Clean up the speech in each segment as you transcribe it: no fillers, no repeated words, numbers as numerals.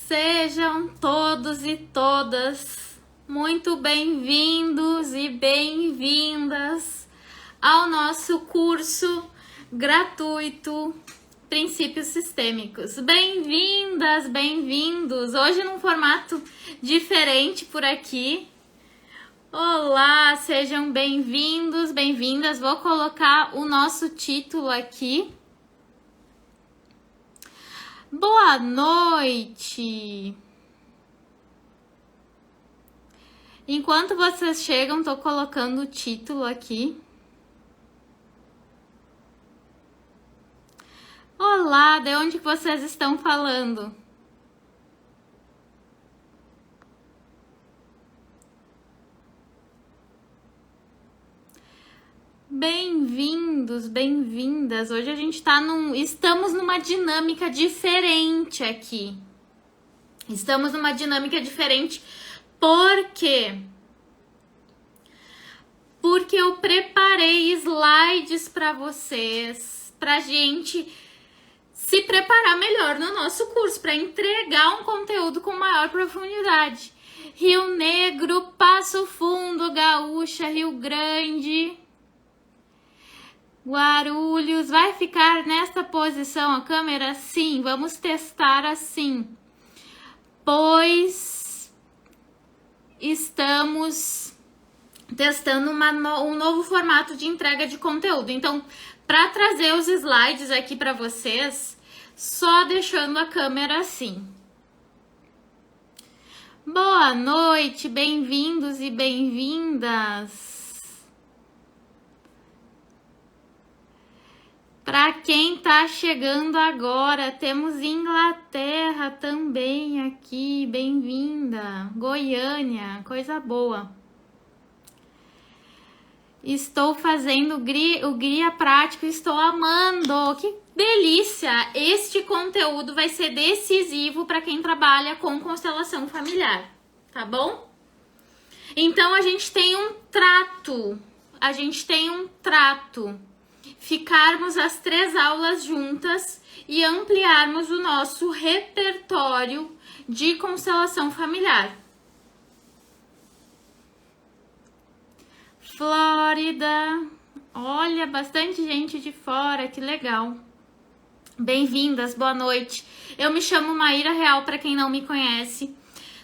Sejam todos e todas muito bem-vindos e bem-vindas ao nosso curso gratuito Princípios Sistêmicos. Bem-vindas, bem-vindos! Hoje num formato diferente por aqui. Olá, sejam bem-vindos, bem-vindas. Vou colocar o nosso título aqui. Boa noite! Enquanto vocês chegam, tô colocando o título aqui. Olá, de onde que vocês estão falando? Bem-vindos, bem-vindas. Hoje a gente estamos numa dinâmica diferente aqui. Estamos numa dinâmica diferente porque eu preparei slides para vocês, pra gente se preparar melhor no nosso curso, para entregar um conteúdo com maior profundidade. Rio Negro, Passo Fundo, Gaúcha, Rio Grande, Guarulhos, vai ficar nesta posição a câmera? Sim, vamos testar assim, pois estamos testando um novo formato de entrega de conteúdo. Então, para trazer os slides aqui para vocês, só deixando a câmera assim. Boa noite, bem-vindos e bem-vindas. Para quem tá chegando agora, temos Inglaterra também aqui, bem-vinda. Goiânia, coisa boa. Estou fazendo o guia prático, estou amando. Que delícia! Este conteúdo vai ser decisivo para quem trabalha com constelação familiar, tá bom? Então a gente tem um trato. Ficarmos as 3 aulas juntas e ampliarmos o nosso repertório de constelação familiar. Flórida, olha, bastante gente de fora, que legal. Bem-vindas, boa noite. Eu me chamo Maíra Real, para quem não me conhece.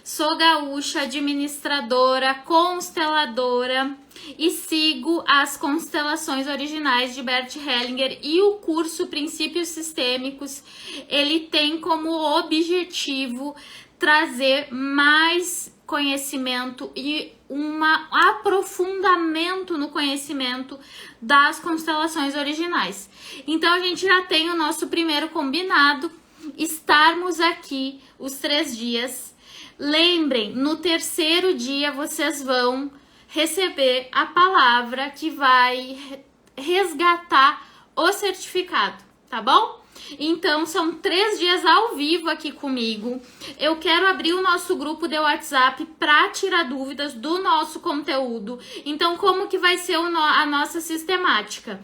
Sou gaúcha, administradora, consteladora e sigo as constelações originais de Bert Hellinger e o curso Princípios Sistêmicos. Ele tem como objetivo trazer mais conhecimento e um aprofundamento no conhecimento das constelações originais. Então a gente já tem o nosso primeiro combinado, estarmos aqui os 3 dias. Lembrem, no 3º dia vocês vão receber a palavra que vai resgatar o certificado, tá bom? Então, são 3 dias ao vivo aqui comigo. Eu quero abrir o nosso grupo de WhatsApp para tirar dúvidas do nosso conteúdo. Então, como que vai ser a nossa sistemática?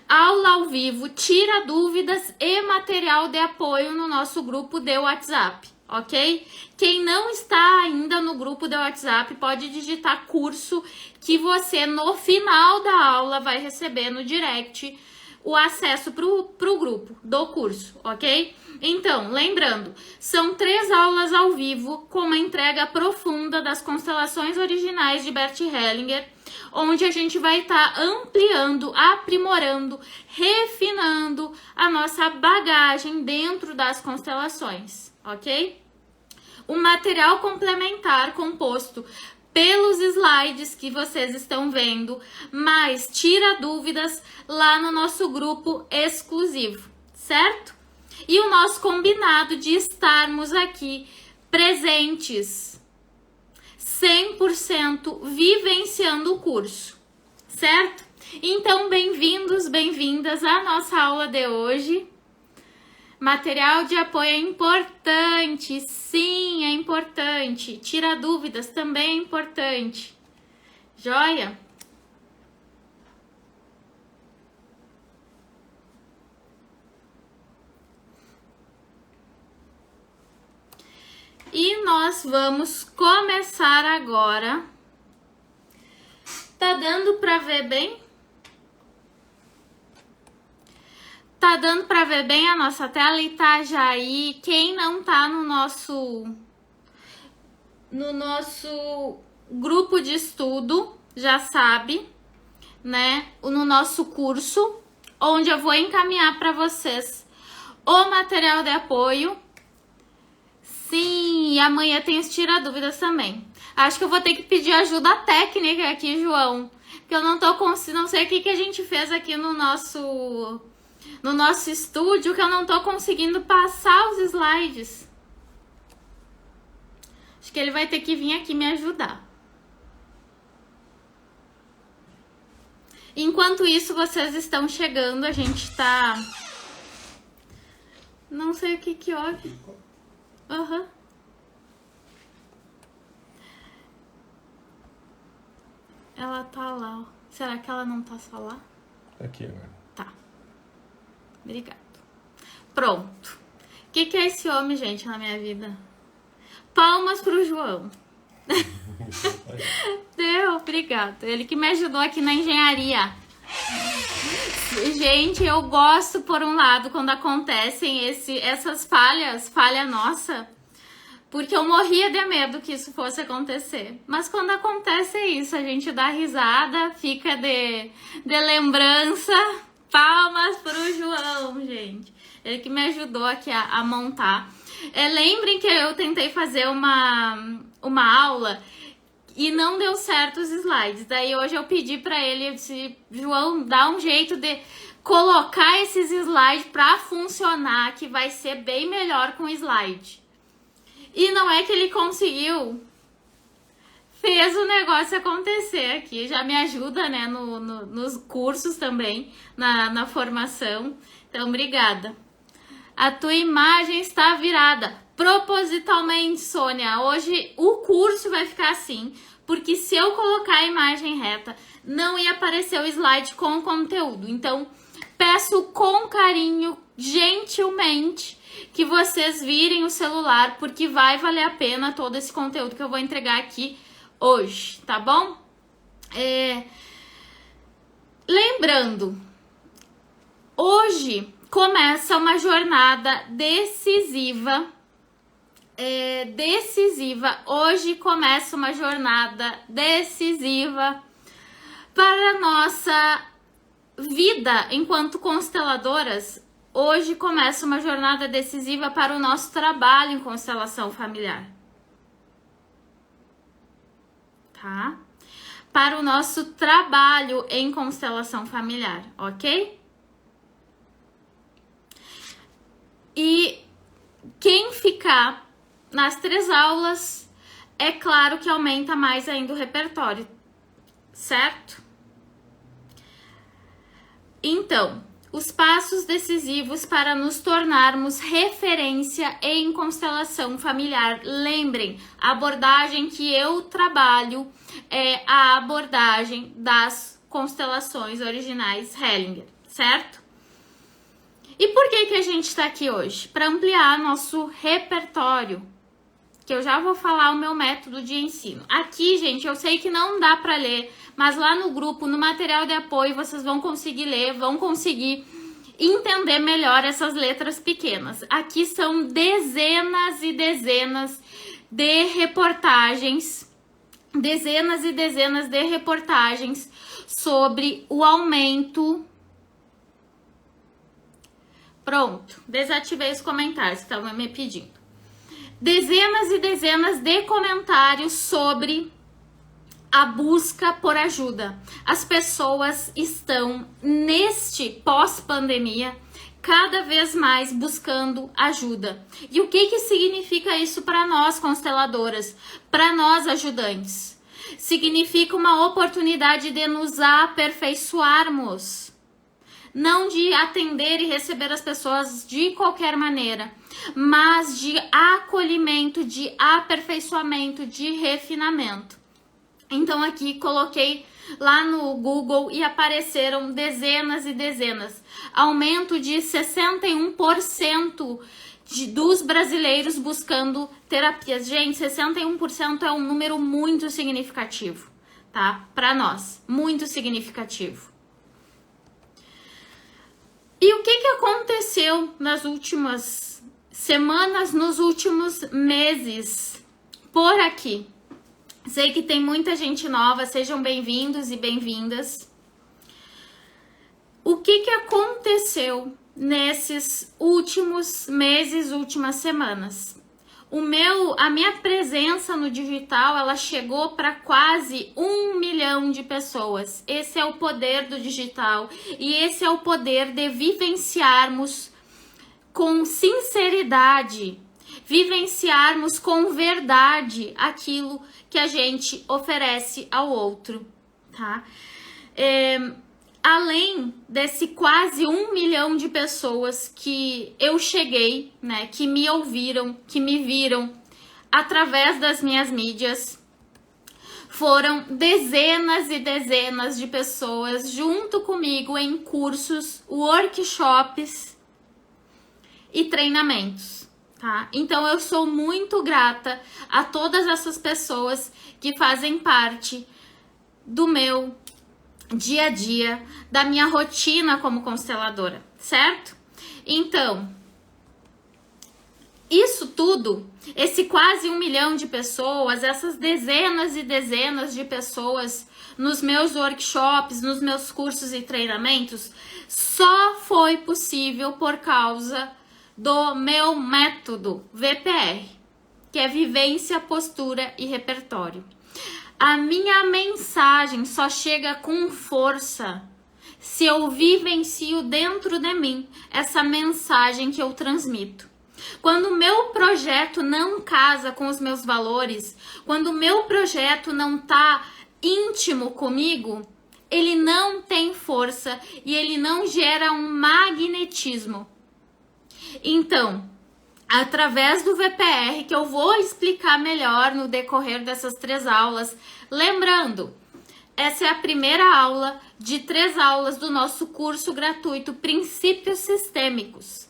Aula ao vivo, tira dúvidas e material de apoio no nosso grupo de WhatsApp, ok? Quem não está ainda no grupo de WhatsApp pode digitar curso, que você no final da aula vai receber no direct o acesso pro grupo do curso, ok? Então, lembrando, são 3 aulas ao vivo com uma entrega profunda das constelações originais de Bert Hellinger, onde a gente vai estar ampliando, aprimorando, refinando a nossa bagagem dentro das constelações, ok? Um material complementar composto pelos slides que vocês estão vendo, mas tira dúvidas lá no nosso grupo exclusivo, certo? E o nosso combinado de estarmos aqui presentes 100% vivenciando o curso, certo? Então, bem-vindos, bem-vindas à nossa aula de hoje. Material de apoio é importante, sim, é importante. Tira dúvidas também é importante. Joia? E nós vamos começar agora. Tá dando pra ver bem? Tá dando pra ver bem a nossa tela, Itajaí? Quem não tá no nosso grupo de estudo já sabe, né? No nosso curso, onde eu vou encaminhar para vocês o material de apoio. Sim, e amanhã tem os tira-dúvidas também. Acho que eu vou ter que pedir ajuda técnica aqui, João, porque eu não tô conseguindo, não sei o que a gente fez aqui no nosso estúdio, que eu não tô conseguindo passar os slides. Acho que ele vai ter que vir aqui me ajudar. Enquanto isso, vocês estão chegando, a gente tá... Não sei o que houve. Aham. Ela tá lá, ó. Será que ela não tá só lá? Aqui agora. Tá. Obrigado. Pronto. O que é esse homem, gente, na minha vida? Palmas pro João. Deu, obrigado. Ele que me ajudou aqui na engenharia. Gente, eu gosto, por um lado, quando acontecem essas falha nossa, porque eu morria de medo que isso fosse acontecer. Mas quando acontece isso, a gente dá risada, fica de lembrança. Palmas pro João, gente. Ele que me ajudou aqui a montar. Lembrem que eu tentei fazer uma aula e não deu certo os slides. Daí hoje eu pedi pra ele, eu disse, João, dá um jeito de colocar esses slides pra funcionar, que vai ser bem melhor com slide. E não é que ele conseguiu, fez o negócio acontecer aqui. Já me ajuda, né, nos cursos também, na formação. Então, obrigada. A tua imagem está virada. Propositalmente, Sônia. Hoje o curso vai ficar assim, porque se eu colocar a imagem reta, não ia aparecer o slide com o conteúdo. Então, peço com carinho, gentilmente, que vocês virem o celular, porque vai valer a pena todo esse conteúdo que eu vou entregar aqui hoje, tá bom? Lembrando, hoje começa uma jornada decisiva. Hoje começa uma jornada decisiva para a nossa vida enquanto consteladoras. Hoje começa uma jornada decisiva para o nosso trabalho em constelação familiar. Tá? Para o nosso trabalho em constelação familiar, ok? E quem ficar nas 3 aulas, é claro que aumenta mais ainda o repertório, certo? Então, os passos decisivos para nos tornarmos referência em constelação familiar. Lembrem, a abordagem que eu trabalho é a abordagem das constelações originais Hellinger, certo? E por que a gente está aqui hoje? Para ampliar nosso repertório, que eu já vou falar o meu método de ensino. Aqui, gente, eu sei que não dá para ler, mas lá no grupo, no material de apoio, vocês vão conseguir ler, vão conseguir entender melhor essas letras pequenas. Aqui são dezenas e dezenas de reportagens, sobre o aumento... Pronto, desativei os comentários que estavam me pedindo. Dezenas e dezenas de comentários sobre a busca por ajuda. As pessoas estão, neste pós-pandemia, cada vez mais buscando ajuda. E o que significa isso para nós, consteladoras? Para nós, ajudantes? Significa uma oportunidade de nos aperfeiçoarmos. Não de atender e receber as pessoas de qualquer maneira, mas de acolhimento, de aperfeiçoamento, de refinamento. Então aqui coloquei lá no Google e apareceram dezenas e dezenas. Aumento de 61% dos brasileiros buscando terapias. Gente, 61% é um número muito significativo, tá? Para nós, muito significativo. E o que aconteceu nas últimas semanas, nos últimos meses por aqui? Sei que tem muita gente nova, sejam bem-vindos e bem-vindas. O que aconteceu nesses últimos meses, últimas semanas? A minha presença no digital, ela chegou para quase 1 milhão de pessoas. Esse é o poder do digital e esse é o poder de vivenciarmos com sinceridade, vivenciarmos com verdade aquilo que a gente oferece ao outro, tá? Além desse quase 1 milhão de pessoas que eu cheguei, né, que me ouviram, que me viram através das minhas mídias, foram dezenas e dezenas de pessoas junto comigo em cursos, workshops e treinamentos, tá? Então eu sou muito grata a todas essas pessoas que fazem parte do meu dia a dia, da minha rotina como consteladora, certo? Então, isso tudo, esse quase 1 milhão de pessoas, essas dezenas e dezenas de pessoas nos meus workshops, nos meus cursos e treinamentos, só foi possível por causa do meu método VPR, que é Vivência, Postura e Repertório. A minha mensagem só chega com força se eu vivencio dentro de mim essa mensagem que eu transmito. Quando o meu projeto não casa com os meus valores, quando o meu projeto não tá íntimo comigo, ele não tem força e ele não gera um magnetismo. Então, através do VPR, que eu vou explicar melhor no decorrer dessas 3 aulas. Lembrando, essa é a primeira aula de 3 aulas do nosso curso gratuito Princípios Sistêmicos.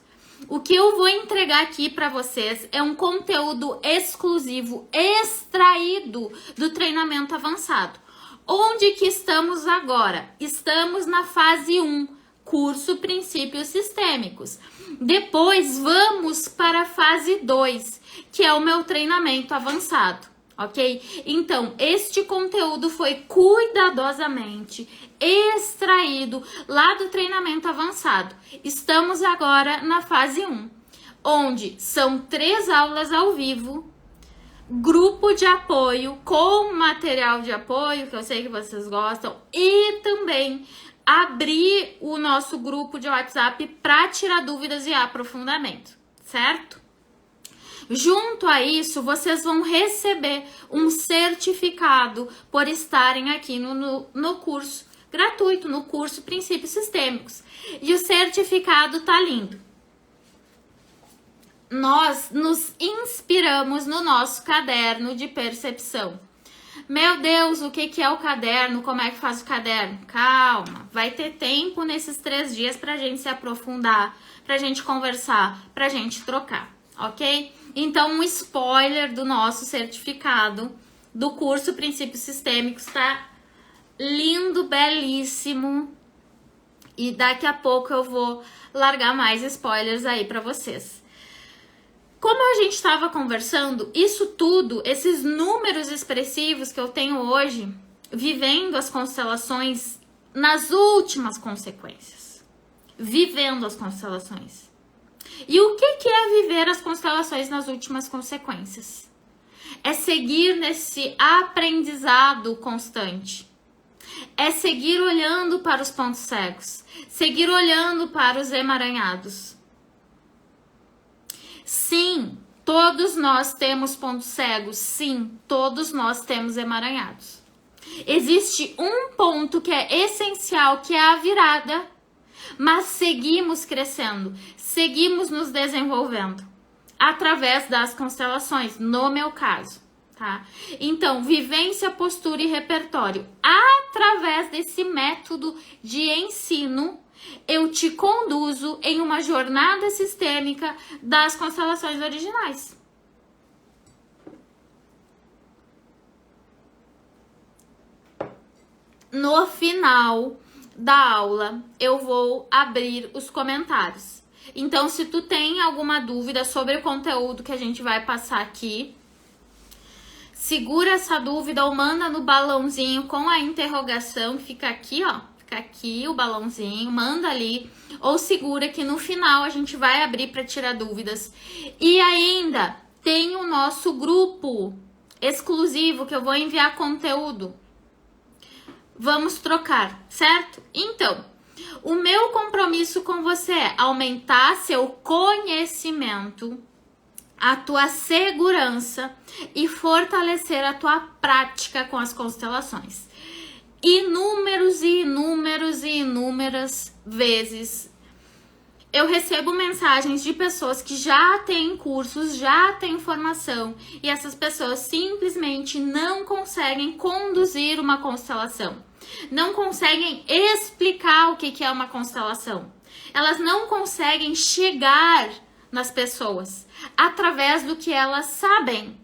O que eu vou entregar aqui para vocês é um conteúdo exclusivo, extraído do treinamento avançado. Onde que estamos agora? Estamos na fase 1, curso Princípios Sistêmicos. Depois vamos para a fase 2, que é o meu treinamento avançado, ok? Então, este conteúdo foi cuidadosamente extraído lá do treinamento avançado. Estamos agora na fase 1, onde são 3 aulas ao vivo, grupo de apoio com material de apoio, que eu sei que vocês gostam, e também abrir o nosso grupo de WhatsApp para tirar dúvidas e aprofundamento, certo? Junto a isso, vocês vão receber um certificado por estarem aqui no curso gratuito, no curso Princípios Sistêmicos. E o certificado tá lindo. Nós nos inspiramos no nosso caderno de percepção. Meu Deus, o que é o caderno? Como é que faz o caderno? Calma, vai ter tempo nesses 3 dias pra gente se aprofundar, pra gente conversar, pra gente trocar, ok? Então, um spoiler do nosso certificado do curso Princípios Sistêmicos, tá lindo, belíssimo. E daqui a pouco eu vou largar mais spoilers aí pra vocês. Como a gente estava conversando, isso tudo, esses números expressivos que eu tenho hoje, vivendo as constelações nas últimas consequências. Vivendo as constelações. E o que é viver as constelações nas últimas consequências? É seguir nesse aprendizado constante. É seguir olhando para os pontos cegos. Seguir olhando para os emaranhados. Sim, todos nós temos pontos cegos. Sim, todos nós temos emaranhados. Existe um ponto que é essencial, que é a virada, mas seguimos crescendo, seguimos nos desenvolvendo através das constelações, no meu caso. tá? Então, vivência, postura e repertório. Através desse método de ensino, eu te conduzo em uma jornada sistêmica das constelações originais. No final da aula, eu vou abrir os comentários. Então, se tu tem alguma dúvida sobre o conteúdo que a gente vai passar aqui, segura essa dúvida ou manda no balãozinho com a interrogação, que fica aqui, ó. Fica aqui o balãozinho, manda ali. Ou segura que no final a gente vai abrir para tirar dúvidas. E ainda tem o nosso grupo exclusivo que eu vou enviar conteúdo. Vamos trocar, certo? Então, o meu compromisso com você é aumentar seu conhecimento, a tua segurança e fortalecer a tua prática com as constelações. Inúmeras vezes eu recebo mensagens de pessoas que já têm cursos, já têm formação, e essas pessoas simplesmente não conseguem conduzir uma constelação, não conseguem explicar o que é uma constelação, elas não conseguem chegar nas pessoas através do que elas sabem.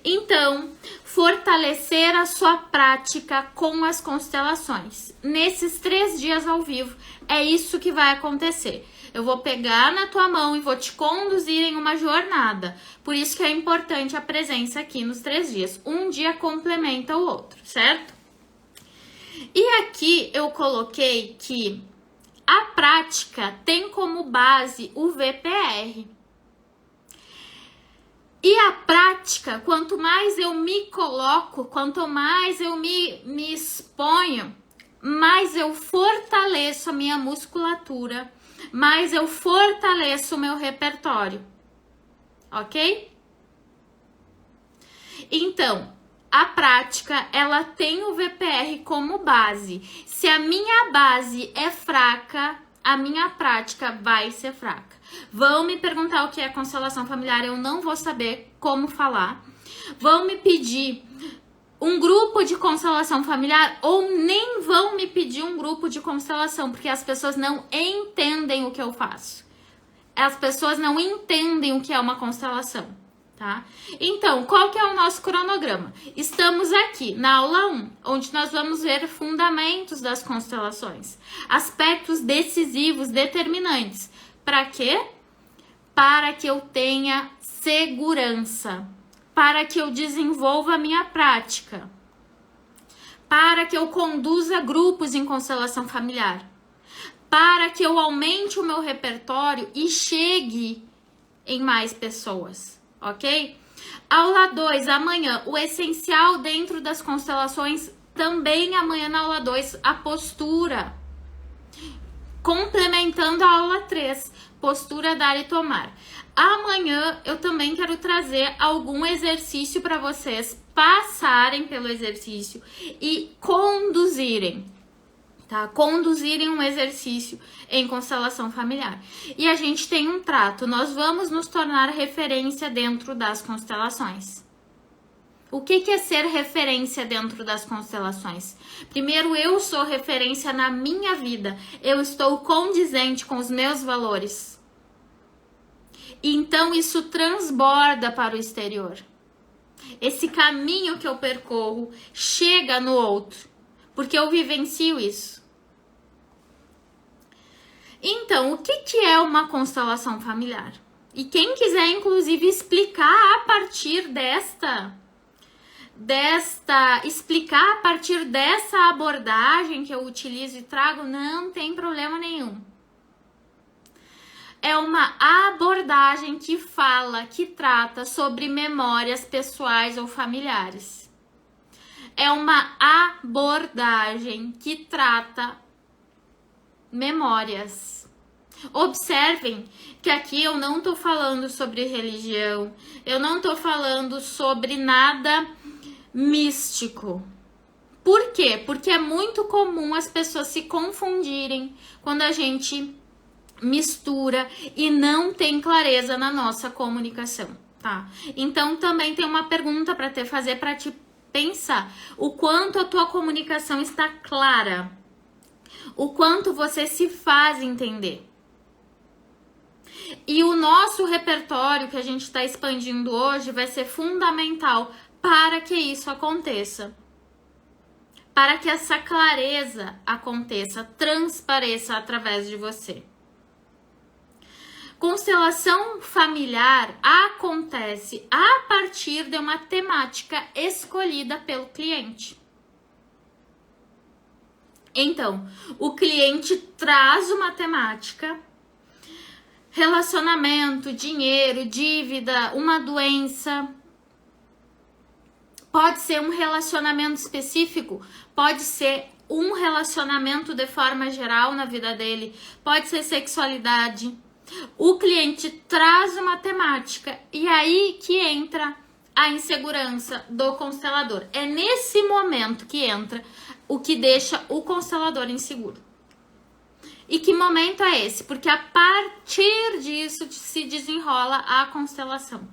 Então, fortalecer a sua prática com as constelações. Nesses 3 dias ao vivo, é isso que vai acontecer. Eu vou pegar na tua mão e vou te conduzir em uma jornada. Por isso que é importante a presença aqui nos 3 dias. Um dia complementa o outro, certo? E aqui eu coloquei que a prática tem como base o VPR. E a prática, quanto mais eu me coloco, quanto mais eu me exponho, mais eu fortaleço a minha musculatura, mais eu fortaleço o meu repertório, ok? Então, a prática, ela tem o VPR como base. Se a minha base é fraca, a minha prática vai ser fraca. Vão me perguntar o que é constelação familiar, eu não vou saber como falar. Vão me pedir um grupo de constelação familiar ou nem vão me pedir um grupo de constelação, porque as pessoas não entendem o que eu faço. As pessoas não entendem o que é uma constelação, tá? Então, qual que é o nosso cronograma? Estamos aqui na aula 1, onde nós vamos ver fundamentos das constelações, aspectos decisivos, determinantes. Para quê? Para que eu tenha segurança, para que eu desenvolva a minha prática, para que eu conduza grupos em constelação familiar, para que eu aumente o meu repertório e chegue em mais pessoas, ok? Aula 2, amanhã, o essencial dentro das constelações, também amanhã na aula 2, a postura. Complementando a aula 3, postura, dar e tomar. Amanhã eu também quero trazer algum exercício para vocês passarem pelo exercício e conduzirem, tá? Conduzirem um exercício em constelação familiar. E a gente tem um trato, nós vamos nos tornar referência dentro das constelações. O que é ser referência dentro das constelações? Primeiro, eu sou referência na minha vida. Eu estou condizente com os meus valores. Então, isso transborda para o exterior. Esse caminho que eu percorro chega no outro, porque eu vivencio isso. Então, o que é uma constelação familiar? E quem quiser, inclusive, explicar a partir explicar a partir dessa abordagem que eu utilizo e trago, não tem problema nenhum. É uma abordagem que fala, que trata sobre memórias pessoais ou familiares. É uma abordagem que trata memórias. Observem que aqui eu não tô falando sobre religião, eu não tô falando sobre nada místico. Por quê? Porque é muito comum as pessoas se confundirem quando a gente mistura e não tem clareza na nossa comunicação. tá? Então também tem uma pergunta para te fazer para te pensar o quanto a tua comunicação está clara, o quanto você se faz entender. E o nosso repertório que a gente está expandindo hoje vai ser fundamental para que isso aconteça. Para que essa clareza aconteça, transpareça através de você. Constelação familiar acontece a partir de uma temática escolhida pelo cliente. Então, o cliente traz uma temática, relacionamento, dinheiro, dívida, uma doença. Pode ser um relacionamento específico, pode ser um relacionamento de forma geral na vida dele, pode ser sexualidade. O cliente traz uma temática e aí que entra a insegurança do constelador. É nesse momento que entra o que deixa o constelador inseguro. E que momento é esse? Porque a partir disso se desenrola a constelação.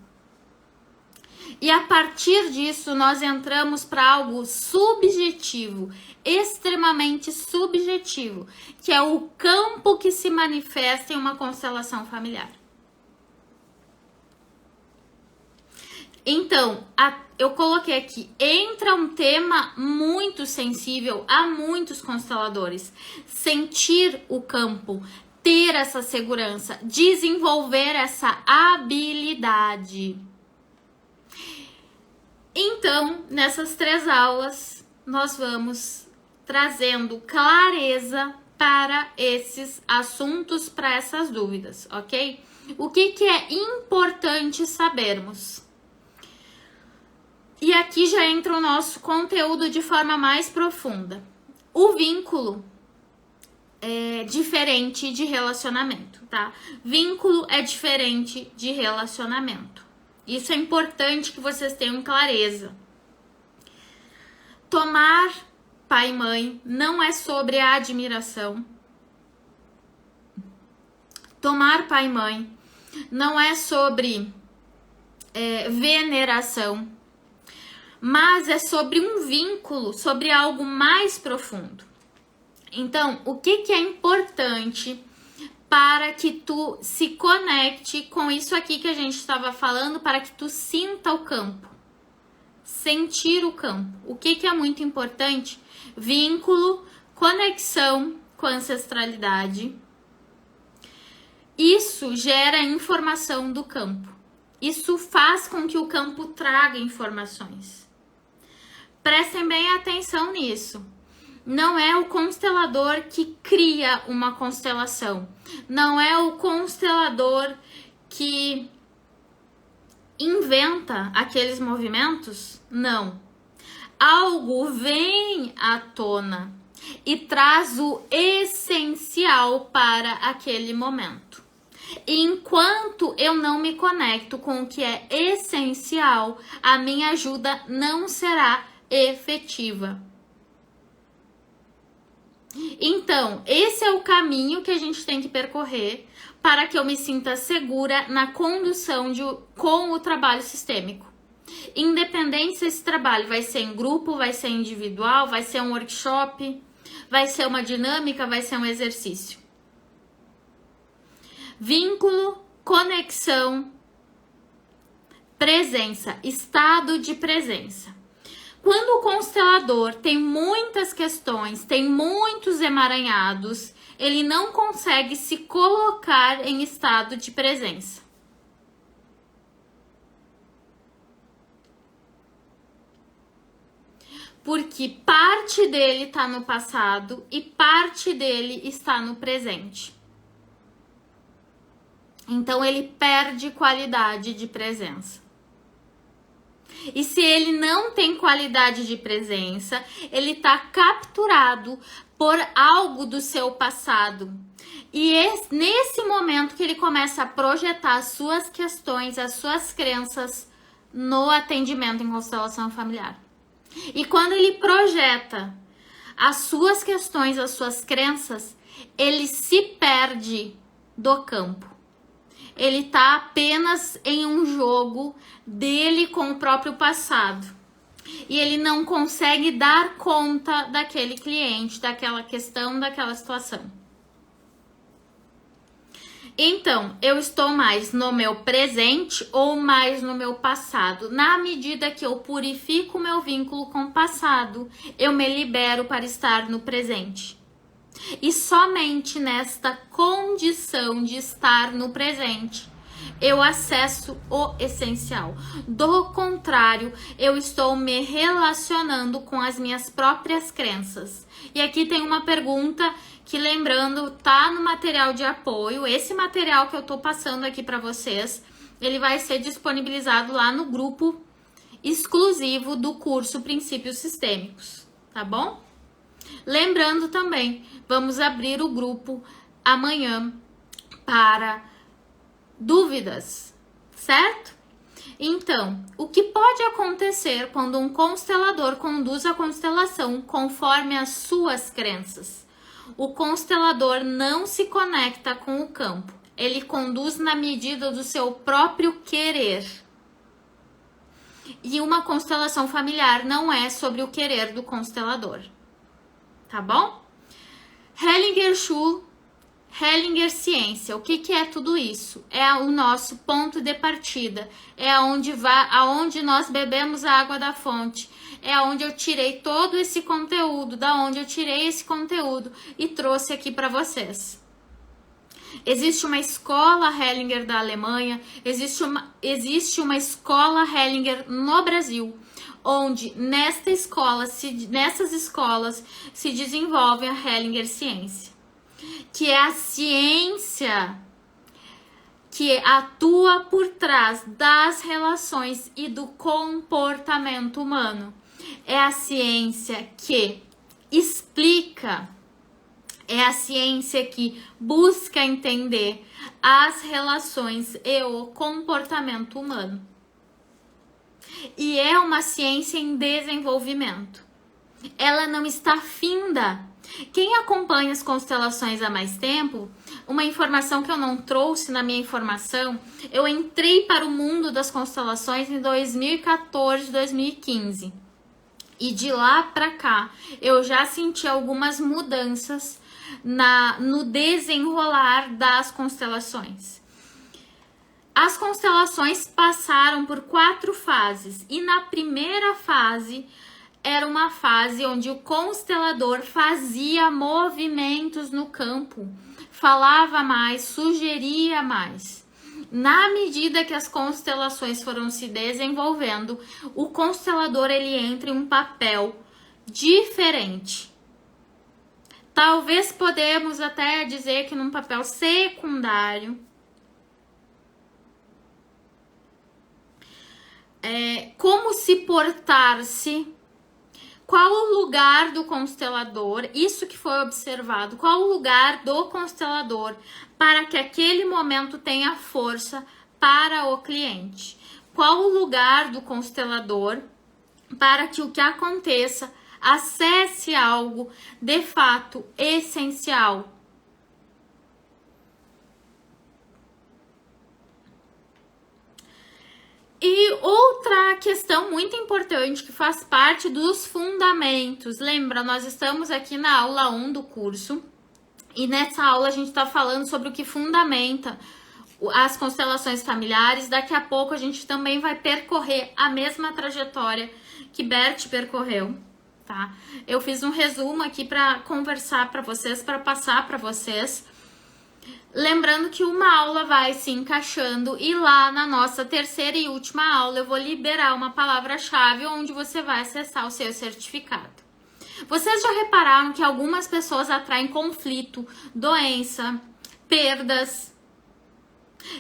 E a partir disso nós entramos para algo subjetivo, extremamente subjetivo, que é o campo que se manifesta em uma constelação familiar. Então, eu coloquei aqui, entra um tema muito sensível a muitos consteladores. Sentir o campo, ter essa segurança, desenvolver essa habilidade. Então, nessas 3 aulas, nós vamos trazendo clareza para esses assuntos, para essas dúvidas, ok? O que é importante sabermos? E aqui já entra o nosso conteúdo de forma mais profunda. O vínculo é diferente de relacionamento, tá? Vínculo é diferente de relacionamento. Isso é importante que vocês tenham clareza. Tomar pai e mãe não é sobre a admiração. Tomar pai e mãe não é sobre veneração, mas é sobre um vínculo, sobre algo mais profundo. Então, o que é importante para que tu se conecte com isso aqui que a gente estava falando, para que tu sinta o campo, sentir o campo. O que é muito importante? Vínculo, conexão com a ancestralidade. Isso gera informação do campo. Isso faz com que o campo traga informações. Prestem bem atenção nisso. Não é o constelador que cria uma constelação. Não é o constelador que inventa aqueles movimentos. Não. Algo vem à tona e traz o essencial para aquele momento. E enquanto eu não me conecto com o que é essencial, a minha ajuda não será efetiva. Então, esse é o caminho que a gente tem que percorrer para que eu me sinta segura na condução com o trabalho sistêmico. Independente se esse trabalho vai ser em grupo, vai ser individual, vai ser um workshop, vai ser uma dinâmica, vai ser um exercício. Vínculo, conexão, presença, estado de presença. Quando o constelador tem muitas questões, tem muitos emaranhados, ele não consegue se colocar em estado de presença. Porque parte dele está no passado e parte dele está no presente. Então ele perde qualidade de presença. E se ele não tem qualidade de presença, ele está capturado por algo do seu passado. E nesse momento que ele começa a projetar as suas questões, as suas crenças no atendimento em constelação familiar. E quando ele projeta as suas questões, as suas crenças, ele se perde do campo. ele tá apenas em um jogo dele com o próprio passado. E ele não consegue dar conta daquele cliente, daquela questão, daquela situação. Então, eu estou mais no meu presente ou mais no meu passado? Na medida que eu purifico o meu vínculo com o passado, eu me libero para estar no presente. E somente nesta condição de estar no presente, eu acesso o essencial. Do contrário, eu estou me relacionando com as minhas próprias crenças. E aqui tem uma pergunta que, lembrando, tá no material de apoio. Esse material que eu tô passando aqui para vocês, ele vai ser disponibilizado lá no grupo exclusivo do curso Princípios Sistêmicos, tá bom? Lembrando também, vamos abrir o grupo amanhã para dúvidas, certo? Então, o que pode acontecer quando um constelador conduz a constelação conforme as suas crenças? O constelador não se conecta com o campo, ele conduz na medida do seu próprio querer. E uma constelação familiar não é sobre o querer do constelador, tá bom? Hellinger Schul, Hellinger Ciência, o que é tudo isso? É o nosso ponto de partida, é aonde nós bebemos a água da fonte, é onde eu tirei todo esse conteúdo, da onde eu tirei esse conteúdo e trouxe aqui para vocês. Existe uma escola Hellinger da Alemanha, existe uma escola Hellinger no Brasil, onde nessas escolas se desenvolve a Hellinger Ciência, que é a ciência que atua por trás das relações e do comportamento humano. É a ciência que explica, é a ciência que busca entender as relações e o comportamento humano. E é uma ciência em desenvolvimento. Ela não está finda. Quem acompanha as constelações há mais tempo, uma informação que eu não trouxe na minha informação, eu entrei para o mundo das constelações em 2014, 2015. E de lá para cá, eu já senti algumas mudanças no desenrolar das constelações. As constelações passaram por 4 fases. E na primeira fase, era uma fase onde o constelador fazia movimentos no campo, falava mais, sugeria mais. Na medida que as constelações foram se desenvolvendo, o constelador ele entra em um papel diferente. Talvez podemos até dizer que num papel secundário. Como se portar-se, qual o lugar do constelador, isso que foi observado, qual o lugar do constelador para que aquele momento tenha força para o cliente, qual o lugar do constelador para que o que aconteça acesse algo de fato essencial. E outra questão muito importante que faz parte dos fundamentos. Lembra, nós estamos aqui na aula 1 do curso e nessa aula a gente está falando sobre o que fundamenta as constelações familiares. Daqui a pouco a gente também vai percorrer a mesma trajetória que Bert percorreu, tá? Eu fiz um resumo aqui para conversar para vocês, para passar para vocês. Lembrando que uma aula vai se encaixando e lá na nossa terceira e última aula eu vou liberar uma palavra-chave onde você vai acessar o seu certificado. Vocês já repararam que algumas pessoas atraem conflito, doença, perdas,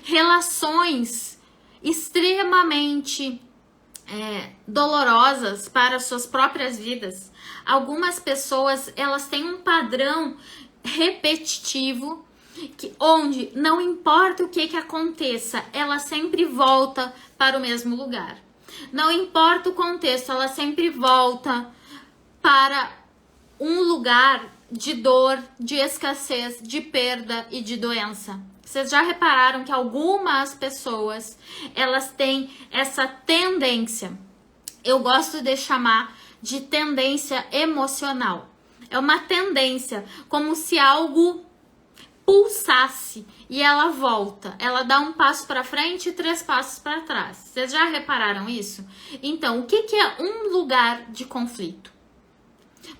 relações extremamente dolorosas para suas próprias vidas? Algumas pessoas elas têm um padrão repetitivo onde não importa o que aconteça, ela sempre volta para o mesmo lugar. Não importa o contexto, ela sempre volta para um lugar de dor, de escassez, de perda e de doença. Vocês já repararam que algumas pessoas, elas têm essa tendência, eu gosto de chamar de tendência emocional. É uma tendência, como se algo pulsasse e ela volta. Ela dá um passo para frente e 3 passos para trás. Vocês já repararam isso? Então, o que é um lugar de conflito?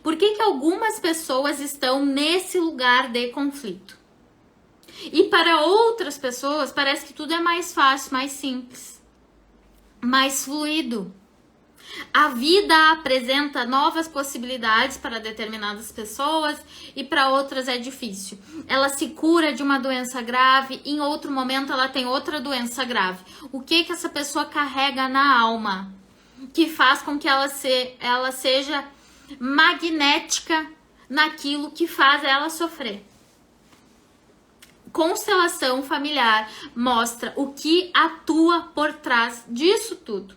Por que algumas pessoas estão nesse lugar de conflito? E para outras pessoas, parece que tudo é mais fácil, mais simples, mais fluido. A vida apresenta novas possibilidades para determinadas pessoas e para outras é difícil. Ela se cura de uma doença grave, em outro momento ela tem outra doença grave. O que essa pessoa carrega na alma que faz com que ela seja magnética naquilo que faz ela sofrer? Constelação familiar mostra o que atua por trás disso tudo.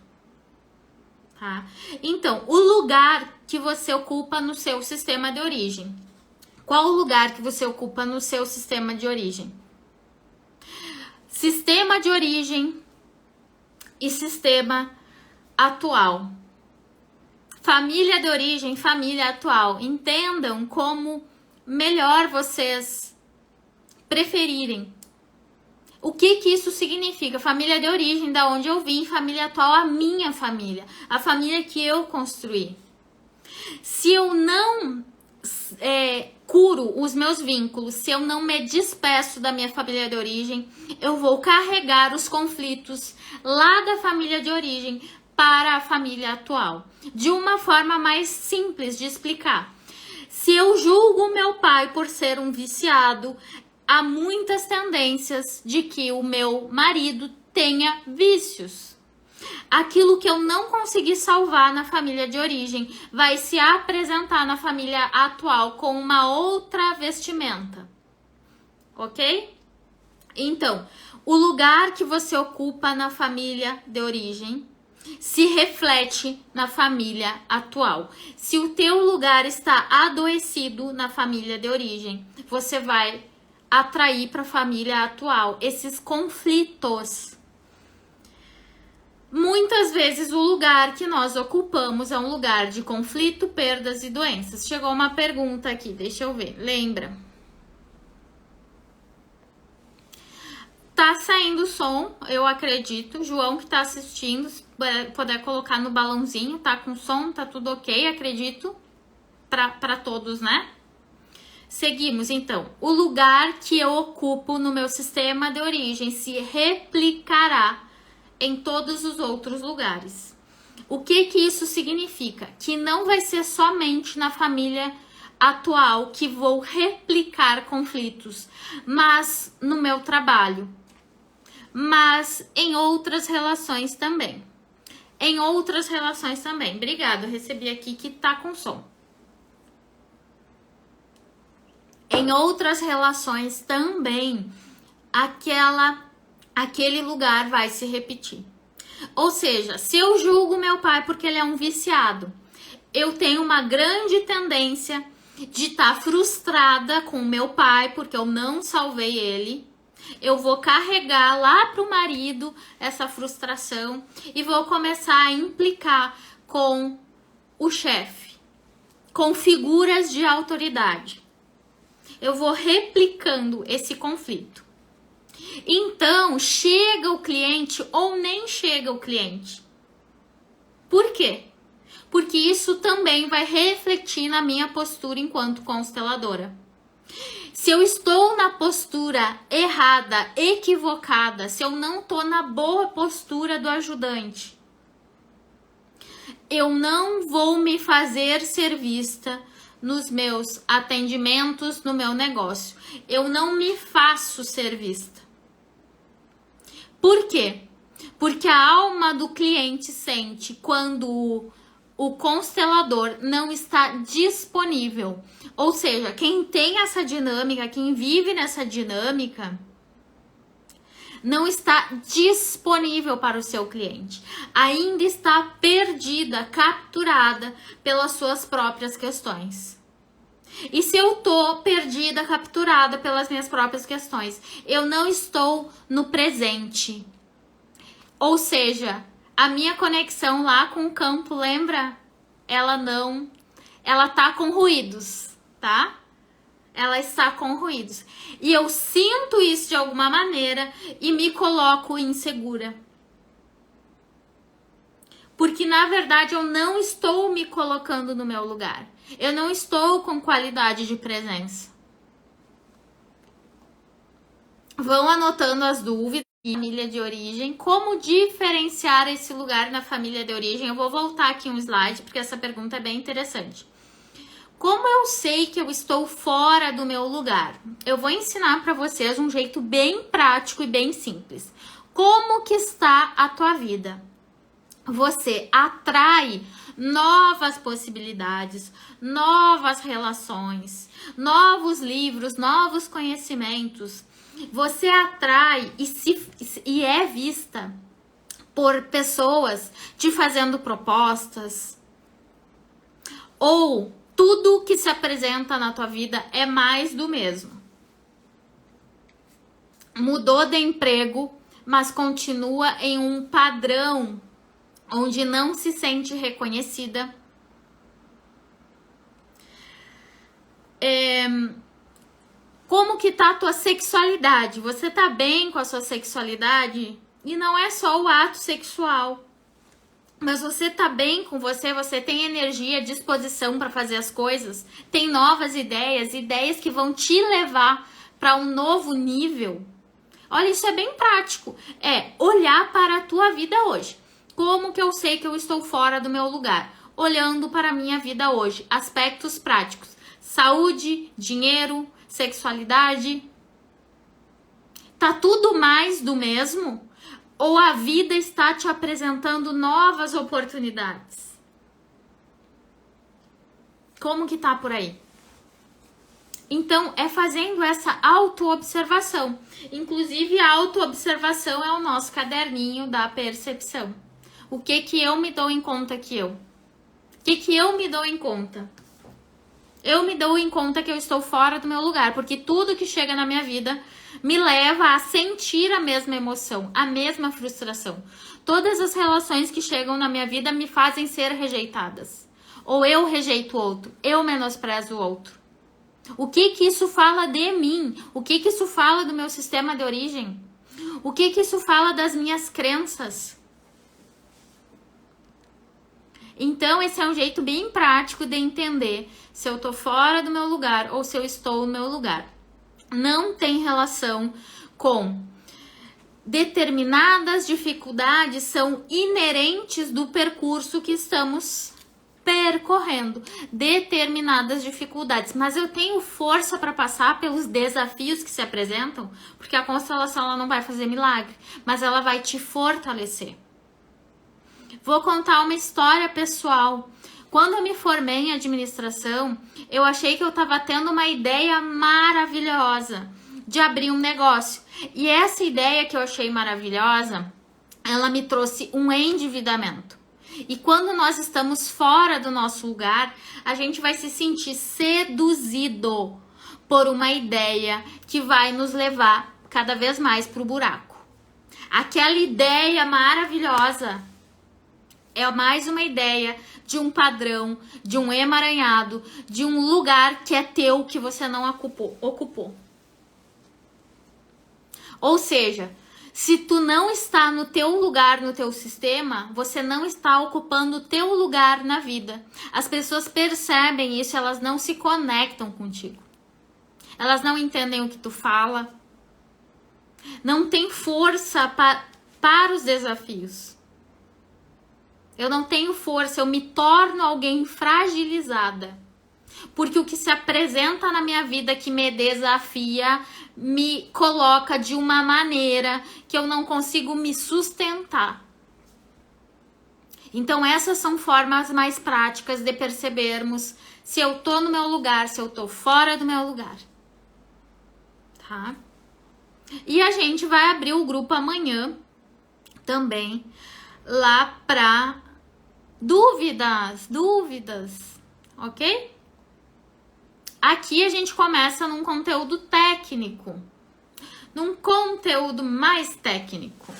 Tá? Então, o lugar que você ocupa no seu sistema de origem. Qual o lugar que você ocupa no seu sistema de origem? Sistema de origem e sistema atual. Família de origem, família atual. Entendam como melhor vocês preferirem. O que isso significa? Família de origem, da onde eu vim, família atual, a minha família, a família que eu construí. Se eu não curo os meus vínculos, se eu não me despeço da minha família de origem, eu vou carregar os conflitos lá da família de origem para a família atual. De uma forma mais simples de explicar. Se eu julgo meu pai por ser um viciado, há muitas tendências de que o meu marido tenha vícios. Aquilo que eu não consegui salvar na família de origem vai se apresentar na família atual com uma outra vestimenta. Ok? Então, o lugar que você ocupa na família de origem se reflete na família atual. Se o teu lugar está adoecido na família de origem, você vai atrair para a família atual esses conflitos. Muitas vezes o lugar que nós ocupamos é um lugar de conflito, perdas e doenças. Chegou uma pergunta aqui, deixa eu ver. Lembra? Tá saindo som, eu acredito. João que tá assistindo, se puder colocar no balãozinho, tá com som, tá tudo ok, acredito. Para todos, né? Seguimos, então. O lugar que eu ocupo no meu sistema de origem se replicará em todos os outros lugares. O que isso significa? Que não vai ser somente na família atual que vou replicar conflitos, mas no meu trabalho, mas em outras relações também. Em outras relações também. Obrigada, eu recebi aqui que tá com som. Em outras relações também, aquele lugar vai se repetir. Ou seja, se eu julgo meu pai porque ele é um viciado, eu tenho uma grande tendência de estar frustrada com o meu pai porque eu não salvei ele. Eu vou carregar lá pro marido essa frustração e vou começar a implicar com o chefe, com figuras de autoridade. Eu vou replicando esse conflito. Então, chega o cliente ou nem chega o cliente. Por quê? Porque isso também vai refletir na minha postura enquanto consteladora. Se eu estou na postura errada, equivocada, se eu não estou na boa postura do ajudante, eu não vou me fazer ser vista nos meus atendimentos, no meu negócio. Eu não me faço ser vista. Por quê? Porque a alma do cliente sente quando o constelador não está disponível. Ou seja, quem tem essa dinâmica, quem vive nessa dinâmica, não está disponível para o seu cliente. Ainda está perdida, capturada pelas suas próprias questões. E se eu tô perdida, capturada pelas minhas próprias questões, eu não estou no presente. Ou seja, a minha conexão lá com o campo, lembra? Ela tá com ruídos, tá? Ela está com ruídos. E eu sinto isso de alguma maneira e me coloco insegura. Porque na verdade eu não estou me colocando no meu lugar. Eu não estou com qualidade de presença. Vão anotando as dúvidas. Família de origem, como diferenciar esse lugar na família de origem? Eu vou voltar aqui um slide porque essa pergunta é bem interessante. Como eu sei que eu estou fora do meu lugar? Eu vou ensinar para vocês um jeito bem prático e bem simples. Como que está a tua vida? Você atrai novas possibilidades, novas relações, novos livros, novos conhecimentos. Você atrai e é vista por pessoas te fazendo propostas, ou tudo que se apresenta na tua vida é mais do mesmo. Mudou de emprego, mas continua em um padrão onde não se sente reconhecida. Como que tá a tua sexualidade? Você tá bem com a sua sexualidade? E não é só o ato sexual. Mas você tá bem com você tem energia, disposição para fazer as coisas, tem novas ideias, ideias que vão te levar para um novo nível. Olha, isso é bem prático. É olhar para a tua vida hoje. Como que eu sei que eu estou fora do meu lugar? Olhando para a minha vida hoje. Aspectos práticos. Saúde, dinheiro, sexualidade. Tá tudo mais do mesmo? Ou a vida está te apresentando novas oportunidades? Como que tá por aí? Então, é fazendo essa autoobservação. Inclusive, a autoobservação é o nosso caderninho da percepção. O que que eu me dou em conta que eu? O que que eu me dou em conta? Eu me dou em conta que eu estou fora do meu lugar, porque tudo que chega na minha vida me leva a sentir a mesma emoção, a mesma frustração. Todas as relações que chegam na minha vida me fazem ser rejeitadas. Ou eu rejeito o outro, eu menosprezo o outro. O que que isso fala de mim? O que que isso fala do meu sistema de origem? O que que isso fala das minhas crenças? Então, esse é um jeito bem prático de entender se eu tô fora do meu lugar ou se eu estou no meu lugar. Não tem relação com determinadas dificuldades, são inerentes do percurso que estamos percorrendo. Determinadas dificuldades, mas eu tenho força para passar pelos desafios que se apresentam, porque a constelação ela não vai fazer milagre, mas ela vai te fortalecer. Vou contar uma história pessoal. Quando eu me formei em administração, eu achei que eu estava tendo uma ideia maravilhosa de abrir um negócio. E essa ideia que eu achei maravilhosa, ela me trouxe um endividamento. E quando nós estamos fora do nosso lugar, a gente vai se sentir seduzido por uma ideia que vai nos levar cada vez mais para o buraco. Aquela ideia maravilhosa é mais uma ideia de um padrão, de um emaranhado, de um lugar que é teu que você não ocupou. Ou seja, se tu não está no teu lugar, no teu sistema, você não está ocupando o teu lugar na vida. As pessoas percebem isso, elas não se conectam contigo. Elas não entendem o que tu fala. Não tem força para os desafios. Eu não tenho força, eu me torno alguém fragilizada. Porque o que se apresenta na minha vida que me desafia, me coloca de uma maneira que eu não consigo me sustentar. Então essas são formas mais práticas de percebermos se eu tô no meu lugar, se eu tô fora do meu lugar. Tá? E a gente vai abrir o grupo amanhã também, lá pra dúvidas, ok? Aqui a gente começa num conteúdo técnico, num conteúdo mais técnico,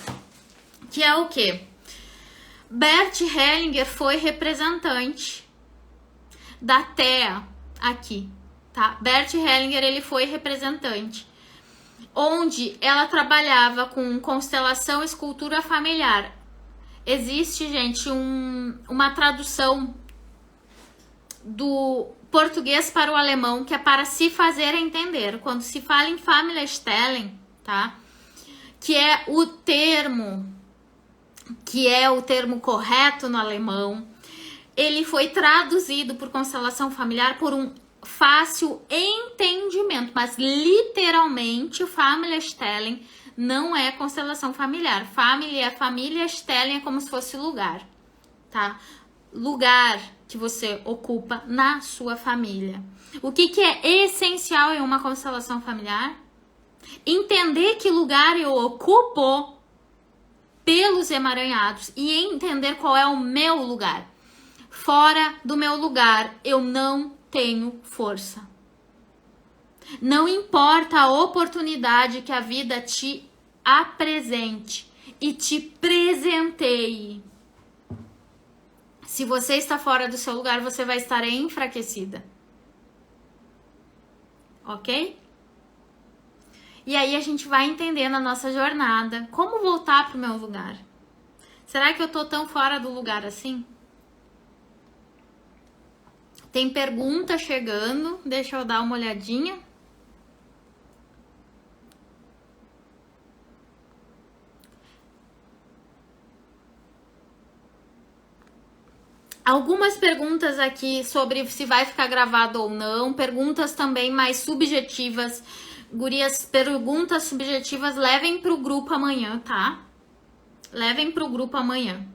que é o quê? Bert Hellinger foi representante da TEA aqui, tá? Bert Hellinger, ele foi representante, onde ela trabalhava com constelação e escultura familiar. Existe, gente, uma tradução do português para o alemão que é para se fazer entender. Quando se fala em Familienstellung, tá? Que é o termo correto no alemão, ele foi traduzido por constelação familiar por um fácil entendimento, mas literalmente Familienstellung não é constelação familiar. Familienstellung é como se fosse lugar, tá? Lugar que você ocupa na sua família. O que é essencial em uma constelação familiar? Entender que lugar eu ocupo pelos emaranhados e entender qual é o meu lugar. Fora do meu lugar, eu não tenho força. Não importa a oportunidade que a vida te apresente e te presenteie. Se você está fora do seu lugar, você vai estar enfraquecida. Ok? E aí a gente vai entender na nossa jornada como voltar para o meu lugar. Será que eu tô tão fora do lugar assim? Tem pergunta chegando, deixa eu dar uma olhadinha. Algumas perguntas aqui sobre se vai ficar gravado ou não, perguntas também mais subjetivas. Gurias, perguntas subjetivas levem pro grupo amanhã, tá? Levem pro grupo amanhã.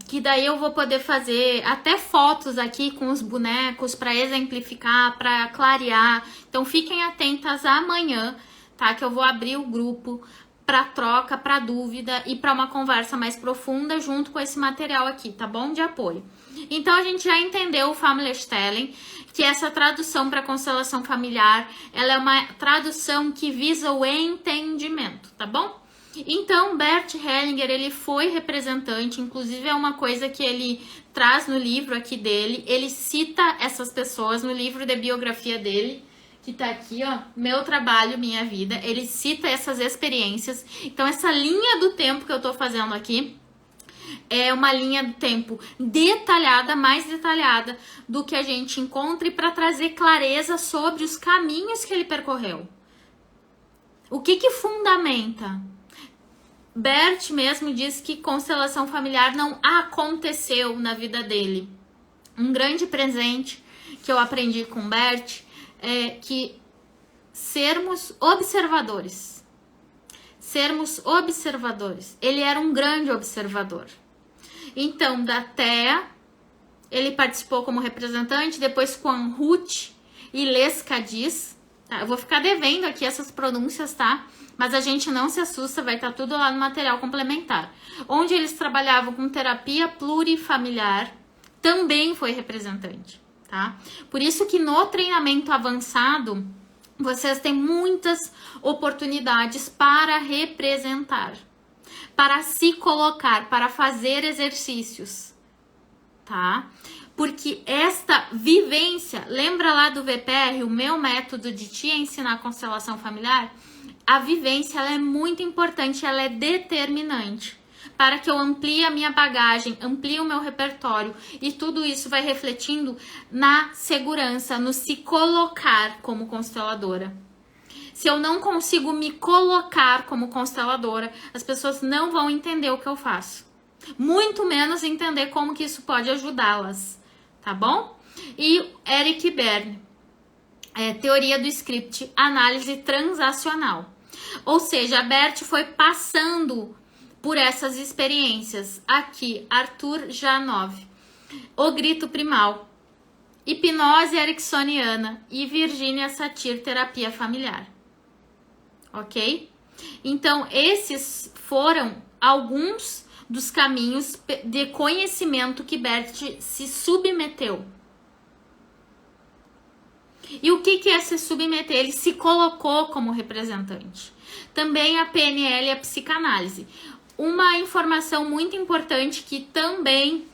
Que daí eu vou poder fazer até fotos aqui com os bonecos para exemplificar, para clarear. Então fiquem atentas amanhã, tá? Que eu vou abrir o grupo para troca, para dúvida e para uma conversa mais profunda junto com esse material aqui, tá bom? De apoio. Então a gente já entendeu o Familienstellung, que essa tradução para constelação familiar, ela é uma tradução que visa o entendimento, tá bom? Então, Bert Hellinger, ele foi representante, inclusive é uma coisa que ele traz no livro aqui dele, ele cita essas pessoas no livro de biografia dele, que tá aqui, ó, Meu Trabalho, Minha Vida, ele cita essas experiências. Então, essa linha do tempo que eu tô fazendo aqui é uma linha do tempo detalhada, mais detalhada do que a gente encontra e para trazer clareza sobre os caminhos que ele percorreu. O que fundamenta? Bert mesmo diz que constelação familiar não aconteceu na vida dele. Um grande presente que eu aprendi com Bert é que sermos observadores. Sermos observadores. Ele era um grande observador. Então, da TEA, ele participou como representante, depois com a Ruth e Lescadis. Tá? Eu vou ficar devendo aqui essas pronúncias, tá? Mas a gente não se assusta, vai estar tudo lá no material complementar. Onde eles trabalhavam com terapia plurifamiliar, também foi representante, tá? Por isso que no treinamento avançado, vocês têm muitas oportunidades para representar, para se colocar, para fazer exercícios, tá? Porque esta vivência, lembra lá do VPR, o meu método de te ensinar constelação familiar? A vivência, ela é muito importante, ela é determinante para que eu amplie a minha bagagem, amplie o meu repertório e tudo isso vai refletindo na segurança, no se colocar como consteladora. Se eu não consigo me colocar como consteladora, as pessoas não vão entender o que eu faço. Muito menos entender como que isso pode ajudá-las, tá bom? E Eric Berne, teoria do script, análise transacional. Ou seja, a Bert foi passando por essas experiências. Aqui, Arthur Janov, O Grito Primal, Hipnose Ericksoniana e Virginia Satir, Terapia Familiar. Ok? Então, esses foram alguns dos caminhos de conhecimento que Bert se submeteu. E o que é se submeter? Ele se colocou como representante. Também a PNL e a psicanálise. Uma informação muito importante que também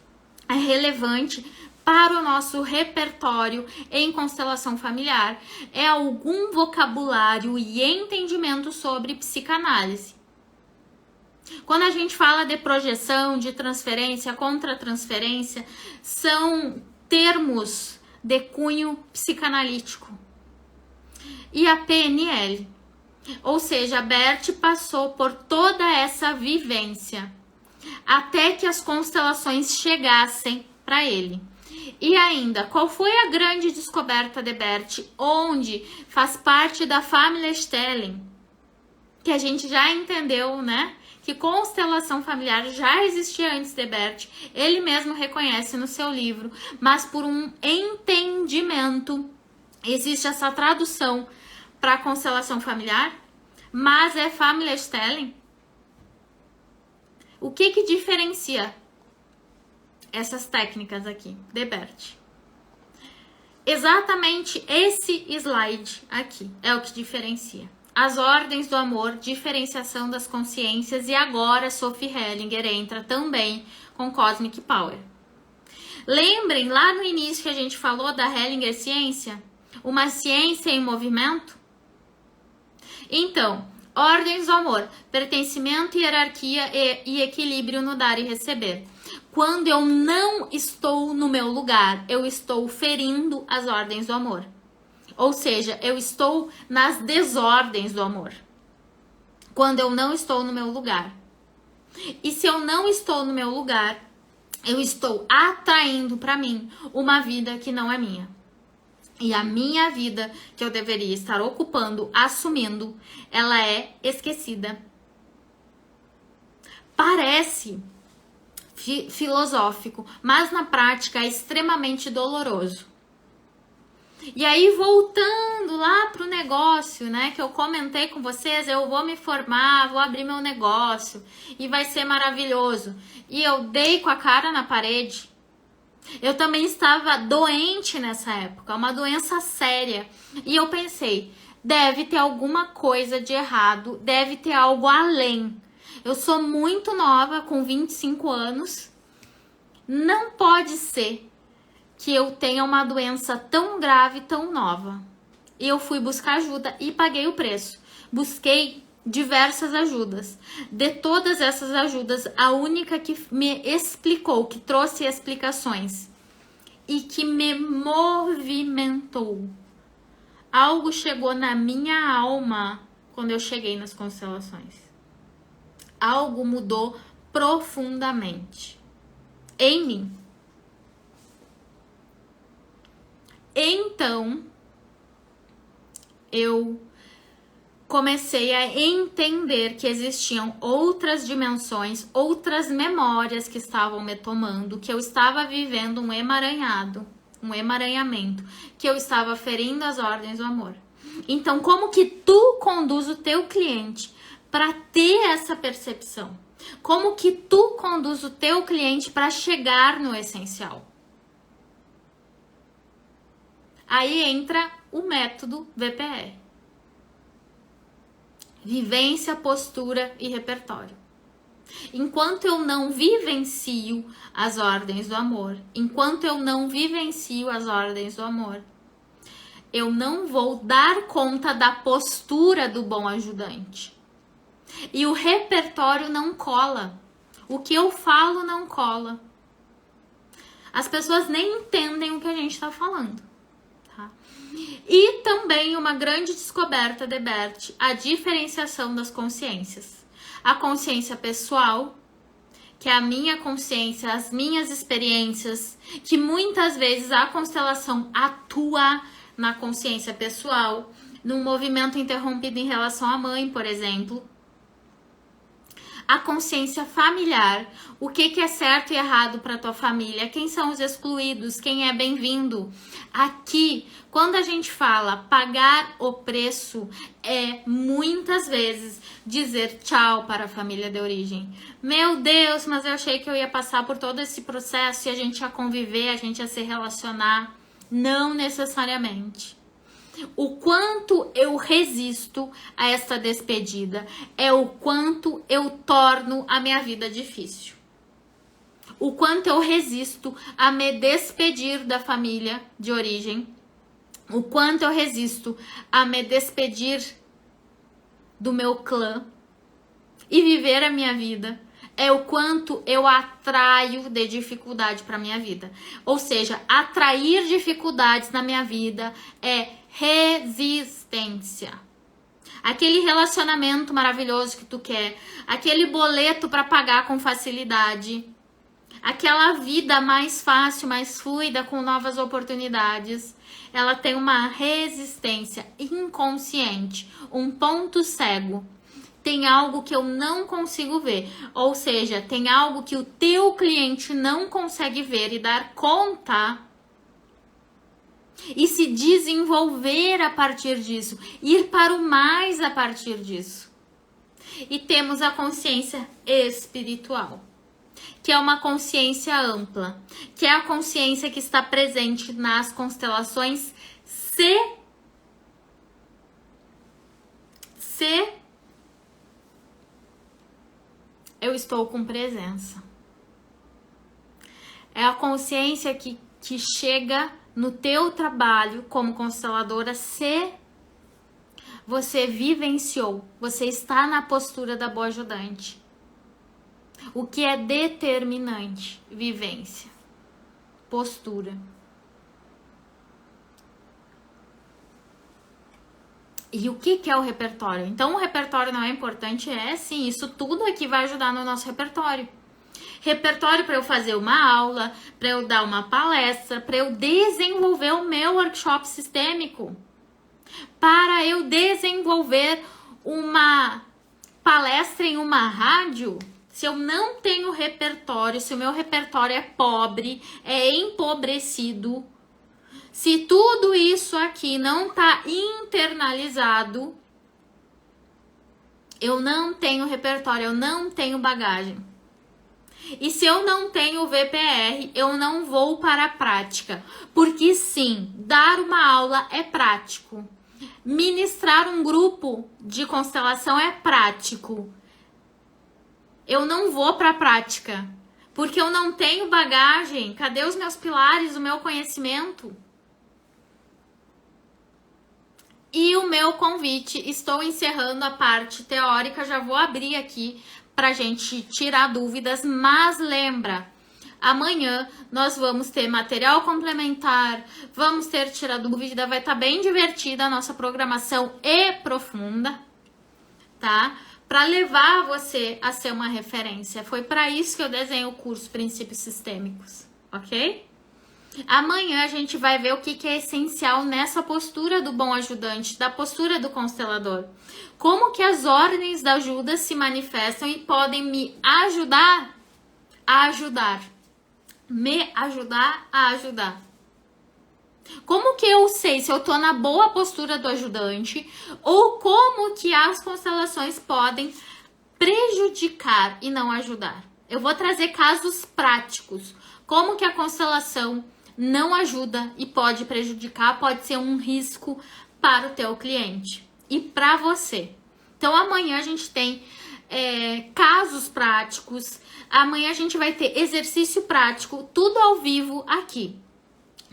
é relevante para o nosso repertório em constelação familiar é algum vocabulário e entendimento sobre psicanálise. Quando a gente fala de projeção, de transferência, contra-transferência, são termos de cunho psicanalítico. E a PNL, ou seja, a Bert passou por toda essa vivência até que as constelações chegassem para ele. E ainda, qual foi a grande descoberta de Bert, onde faz parte da família Stelling, que a gente já entendeu, né? Que constelação familiar já existia antes de Bert, ele mesmo reconhece no seu livro, mas por um entendimento, existe essa tradução para constelação familiar, mas é família Stelling. O que diferencia essas técnicas aqui de Bert? Exatamente esse slide aqui é o que diferencia. As ordens do amor, diferenciação das consciências, e agora Sophie Hellinger entra também com Cosmic Power. Lembrem lá no início que a gente falou da Hellinger ciência? Uma ciência em movimento? Então, ordens do amor, pertencimento, hierarquia e equilíbrio no dar e receber. Quando eu não estou no meu lugar, eu estou ferindo as ordens do amor. Ou seja, eu estou nas desordens do amor. Quando eu não estou no meu lugar. E se eu não estou no meu lugar, eu estou atraindo para mim uma vida que não é minha. E a minha vida, que eu deveria estar ocupando, assumindo, ela é esquecida. Parece filosófico, mas na prática é extremamente doloroso. E aí, voltando lá pro negócio, né, que eu comentei com vocês, eu vou me formar, vou abrir meu negócio e vai ser maravilhoso. E eu dei com a cara na parede. Eu também estava doente nessa época, uma doença séria. E eu pensei, deve ter alguma coisa de errado, deve ter algo além. Eu sou muito nova, com 25 anos. Não pode ser que eu tenha uma doença tão grave, tão nova. E eu fui buscar ajuda e paguei o preço. Busquei diversas ajudas. De todas essas ajudas, a única que me explicou, que trouxe explicações e que me movimentou. Algo chegou na minha alma quando eu cheguei nas constelações. Algo mudou profundamente em mim. Então, eu comecei a entender que existiam outras dimensões, outras memórias que estavam me tomando, que eu estava vivendo um emaranhado, um emaranhamento, que eu estava ferindo as ordens do amor. Então, como que tu conduz o teu cliente para ter essa percepção? Como que tu conduz o teu cliente para chegar no essencial? Aí entra o método VPR. Vivência, postura e repertório. Enquanto eu não vivencio as ordens do amor, enquanto eu não vivencio as ordens do amor, eu não vou dar conta da postura do bom ajudante. E o repertório não cola. O que eu falo não cola. As pessoas nem entendem o que a gente está falando. E também uma grande descoberta de Bert, a diferenciação das consciências. A consciência pessoal, que é a minha consciência, as minhas experiências, que muitas vezes a constelação atua na consciência pessoal, num movimento interrompido em relação à mãe, por exemplo. A consciência familiar, o que é certo e errado para tua família, quem são os excluídos, quem é bem-vindo. Aqui, quando a gente fala pagar o preço, é muitas vezes dizer tchau para a família de origem. Meu Deus, mas eu achei que eu ia passar por todo esse processo e a gente ia conviver, a gente ia se relacionar. Não necessariamente. O quanto eu resisto a esta despedida é o quanto eu torno a minha vida difícil. O quanto eu resisto a me despedir da família de origem. O quanto eu resisto a me despedir do meu clã e viver a minha vida. É o quanto eu atraio de dificuldade para minha vida. Ou seja, atrair dificuldades na minha vida é resistência. Aquele relacionamento maravilhoso que tu quer, aquele boleto para pagar com facilidade, aquela vida mais fácil, mais fluida, com novas oportunidades, ela tem uma resistência inconsciente, um ponto cego. Tem algo que eu não consigo ver, ou seja, tem algo que o teu cliente não consegue ver e dar conta e se desenvolver a partir disso, ir para o mais a partir disso. E temos a consciência espiritual, que é uma consciência ampla, que é a consciência que está presente nas constelações se eu estou com presença. É a consciência que chega no teu trabalho como consteladora se você vivenciou, você está na postura da boa ajudante. O que é determinante? Vivência, postura. E o que é o repertório? Então, o repertório não é importante? É sim, isso tudo aqui vai ajudar no nosso repertório. Repertório para eu fazer uma aula, para eu dar uma palestra, para eu desenvolver o meu workshop sistêmico, para eu desenvolver uma palestra em uma rádio. Se eu não tenho repertório, se o meu repertório é pobre, é empobrecido, se tudo isso aqui não tá internalizado, eu não tenho repertório, eu não tenho bagagem. E se eu não tenho VPR, eu não vou para a prática. Porque sim, dar uma aula é prático. Ministrar um grupo de constelação é prático. Eu não vou para a prática, porque eu não tenho bagagem. Cadê os meus pilares, o meu conhecimento? E o meu convite, estou encerrando a parte teórica, já vou abrir aqui pra gente tirar dúvidas, mas lembra, amanhã nós vamos ter material complementar, vamos ter tirar dúvida, vai estar bem divertida a nossa programação e profunda, tá? Para levar você a ser uma referência. Foi para isso que eu desenho o curso Princípios Sistêmicos, ok? Amanhã a gente vai ver o que é essencial nessa postura do bom ajudante, da postura do constelador. Como que as ordens da ajuda se manifestam e podem me ajudar a ajudar. Me ajudar a ajudar. Como que eu sei se eu tô na boa postura do ajudante ou como que as constelações podem prejudicar e não ajudar? Eu vou trazer casos práticos. Como que a constelação não ajuda e pode prejudicar, pode ser um risco para o teu cliente e para você. Então amanhã a gente tem casos práticos, amanhã a gente vai ter exercício prático, tudo ao vivo aqui,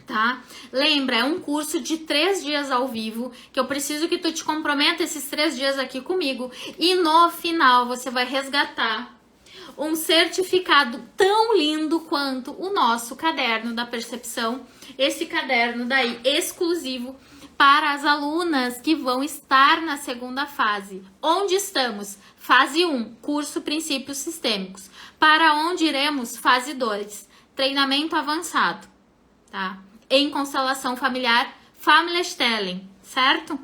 tá? Lembra, é um curso de 3 dias ao vivo, que eu preciso que tu te comprometa esses 3 dias aqui comigo e no final você vai resgatar um certificado tão lindo quanto o nosso caderno da percepção, esse caderno daí exclusivo para as alunas que vão estar na segunda fase. Onde estamos? Fase 1, curso Princípios Sistêmicos. Para onde iremos? Fase 2, treinamento avançado, tá? Em constelação familiar, Family Stelling, certo?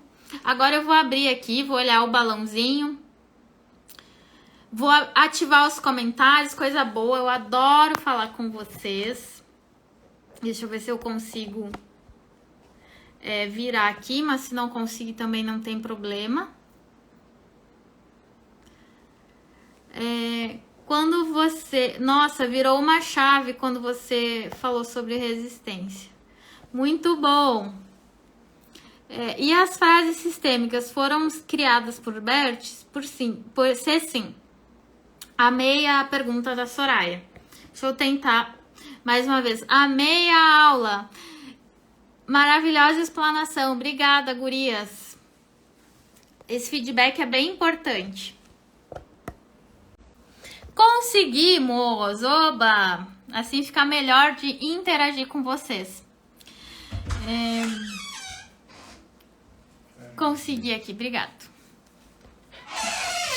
Agora eu vou abrir aqui, vou olhar o balãozinho. Vou ativar os comentários, coisa boa, eu adoro falar com vocês. Deixa eu ver se eu consigo virar aqui, mas se não conseguir também não tem problema. Quando você... Nossa, virou uma chave quando você falou sobre resistência. Muito bom. E as frases sistêmicas foram criadas por Bert? Por ser sim. Amei a pergunta da Soraya. Deixa eu tentar mais uma vez. Amei a aula. Maravilhosa explanação. Obrigada, gurias. Esse feedback é bem importante. Conseguimos! Oba! Assim fica melhor de interagir com vocês. Consegui aqui, obrigado.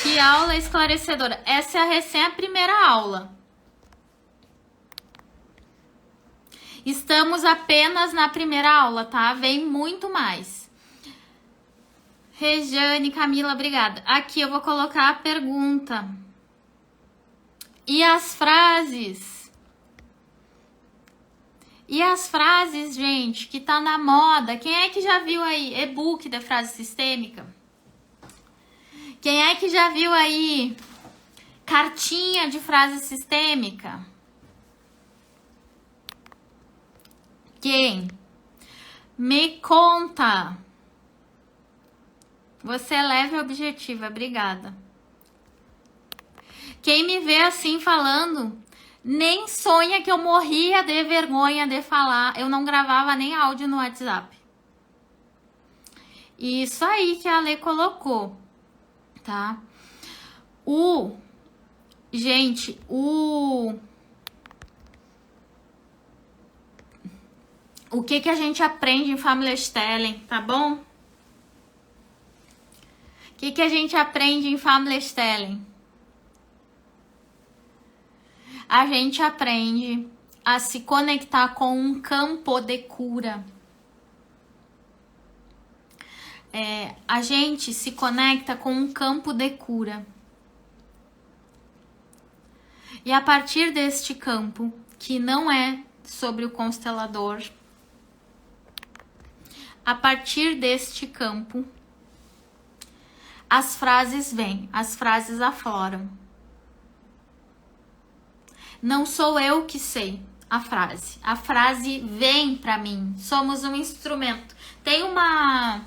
Que aula esclarecedora. Essa é a primeira aula. Estamos apenas na primeira aula, tá? Vem muito mais. Regiane, Camila, obrigada. Aqui eu vou colocar a pergunta. E as frases? E as frases, gente, que tá na moda? Quem é que já viu aí e-book da frase sistêmica? Quem é que já viu aí cartinha de frase sistêmica? Quem? Me conta. Você é leve e objetiva, obrigada. Quem me vê assim falando, nem sonha que eu morria de vergonha de falar. Eu não gravava nem áudio no WhatsApp. Isso aí que a Lê colocou, tá? Gente, o que a gente aprende em Family Stelling, tá bom? O que a gente aprende em Family Stelling? A gente aprende a se conectar com um campo de cura. A gente se conecta com um campo de cura. E a partir deste campo, que não é sobre o constelador, a partir deste campo, as frases vêm, as frases afloram. Não sou eu que sei a frase vem pra mim, somos um instrumento. Tem uma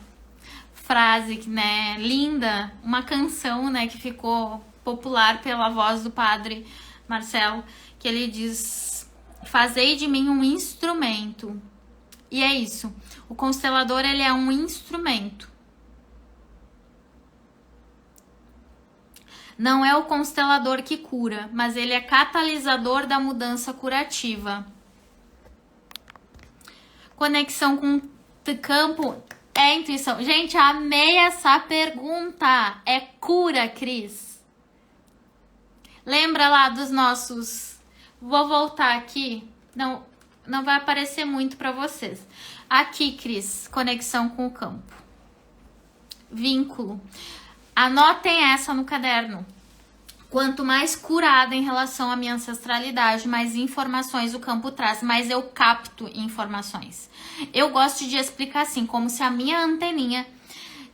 frase, né, linda, uma canção, né, que ficou popular pela voz do padre Marcelo, que ele diz: fazei de mim um instrumento. E é isso, o constelador, ele é um instrumento. Não é o constelador que cura, mas ele é catalisador da mudança curativa. Conexão com o campo é intuição. Gente, amei essa pergunta. É cura, Cris? Lembra lá dos nossos... Vou voltar aqui. Não vai aparecer muito para vocês. Aqui, Cris, conexão com o campo. Vínculo. Anotem essa no caderno. Quanto mais curada em relação à minha ancestralidade, mais informações o campo traz, mais eu capto informações. Eu gosto de explicar assim, como se a minha anteninha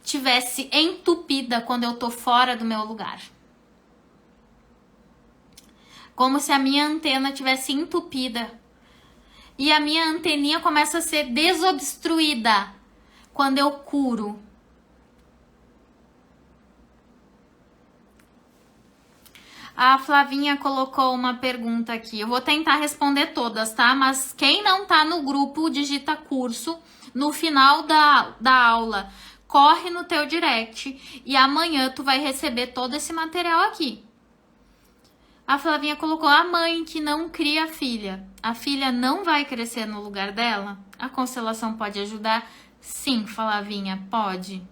tivesse entupida quando eu tô fora do meu lugar. Como se a minha antena tivesse entupida. E a minha anteninha começa a ser desobstruída quando eu curo. A Flavinha colocou uma pergunta aqui. Eu vou tentar responder todas, tá? Mas quem não tá no grupo, digita curso. No final da aula, corre no teu direct. E amanhã tu vai receber todo esse material aqui. A Flavinha colocou: a mãe que não cria a filha. A filha não vai crescer no lugar dela? A constelação pode ajudar? Sim, Flavinha, pode.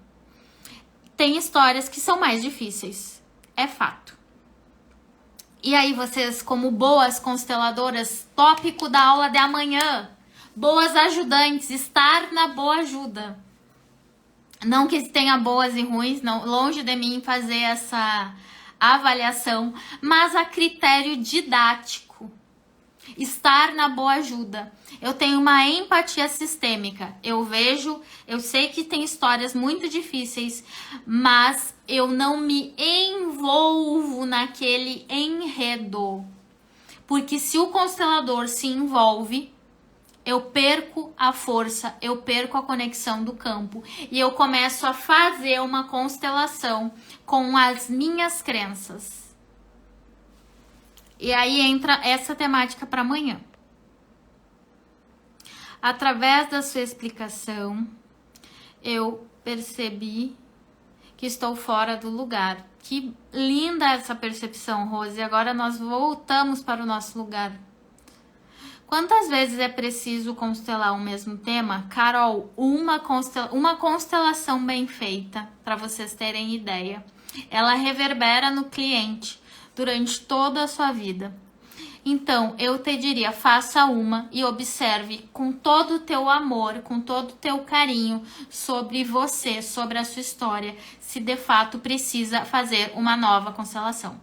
Tem histórias que são mais difíceis. É fato. E aí vocês, como boas consteladoras, tópico da aula de amanhã, boas ajudantes, estar na boa ajuda. Não que tenha boas e ruins, não, longe de mim fazer essa avaliação, mas a critério didático. Estar na boa ajuda. Eu tenho uma empatia sistêmica. Eu sei que tem histórias muito difíceis, mas eu não me envolvo naquele enredo. Porque se o constelador se envolve, eu perco a força, eu perco a conexão do campo e eu começo a fazer uma constelação com as minhas crenças. E aí entra essa temática para amanhã. Através da sua explicação, eu percebi que estou fora do lugar. Que linda essa percepção, Rose. Agora nós voltamos para o nosso lugar. Quantas vezes é preciso constelar o mesmo tema? Carol, uma constelação bem feita, para vocês terem ideia. Ela reverbera no cliente durante toda a sua vida. Então, eu te diria, faça uma e observe com todo o teu amor, com todo o teu carinho sobre você, sobre a sua história, se de fato precisa fazer uma nova constelação.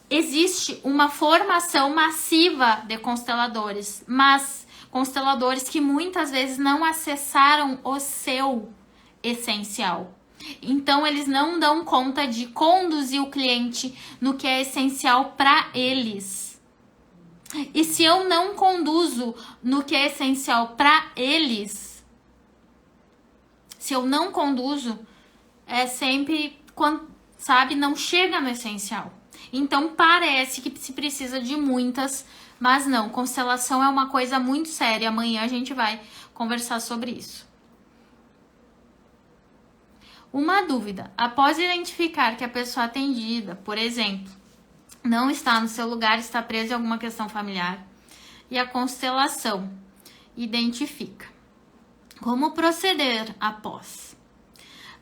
Existe uma formação massiva de consteladores, mas consteladores que muitas vezes não acessaram o seu essencial. Então, eles não dão conta de conduzir o cliente no que é essencial para eles. E se eu não conduzo no que é essencial para eles, se eu não conduzo, é sempre, sabe, não chega no essencial. Então parece que se precisa de muitas, mas não, constelação é uma coisa muito séria. Amanhã a gente vai conversar sobre isso. Uma dúvida, após identificar que a pessoa atendida, por exemplo, não está no seu lugar, está preso em alguma questão familiar, e a constelação identifica. Como proceder após?